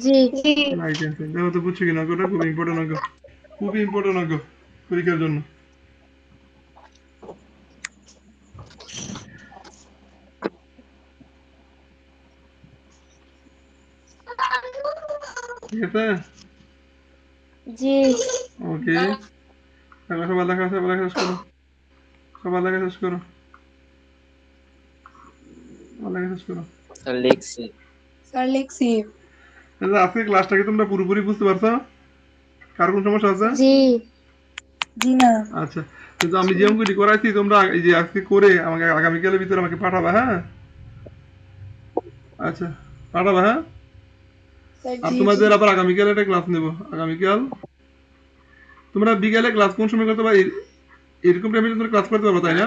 जी जी রাইট হ্যান্ড সাইড। দেখো তো বুঝছো কিনা? ওটা খুব ইম্পর্টেন্ট অঙ্ক, খুবই ইম্পর্টেন্ট অঙ্ক পরীক্ষার জন্য। ঠিক আছে, जी ওকে। দেখো সবার লেখা সবার লেখা শেষ করো, সবার লেখা শেষ করো, সবার লেখা শেষ করো। স্যার লিখছি। sir লিখছি তাহলে আজকে ক্লাসটা কি তোমরা পুরোপুরি বুঝতে পারছো? কার কোন সমস্যা আছে? जी জি না আচ্ছা, কিন্তু আমি যে অঙ্কটি করাইছি তোমরা এই যে আজকে করে আমাকে আগামীকালের ভিতরে আমাকে পাঠাবা, হ্যাঁ? আচ্ছা, পাঠাবা, হ্যাঁ? আর জি তোমাদের আবার আগামীকাল একটা ক্লাস নেব। আগামীকাল তোমরা বিকালে ক্লাস কোন সময় করতে পারো? এরকম টাইমে তোমরা ক্লাস করতে পারো, তাই না?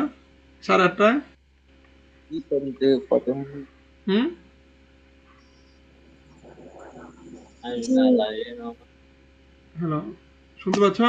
8:30টায়। কি করতে প্রথম হুম? আর না লাগে না হ্যালো, শুনতে পাচ্ছ?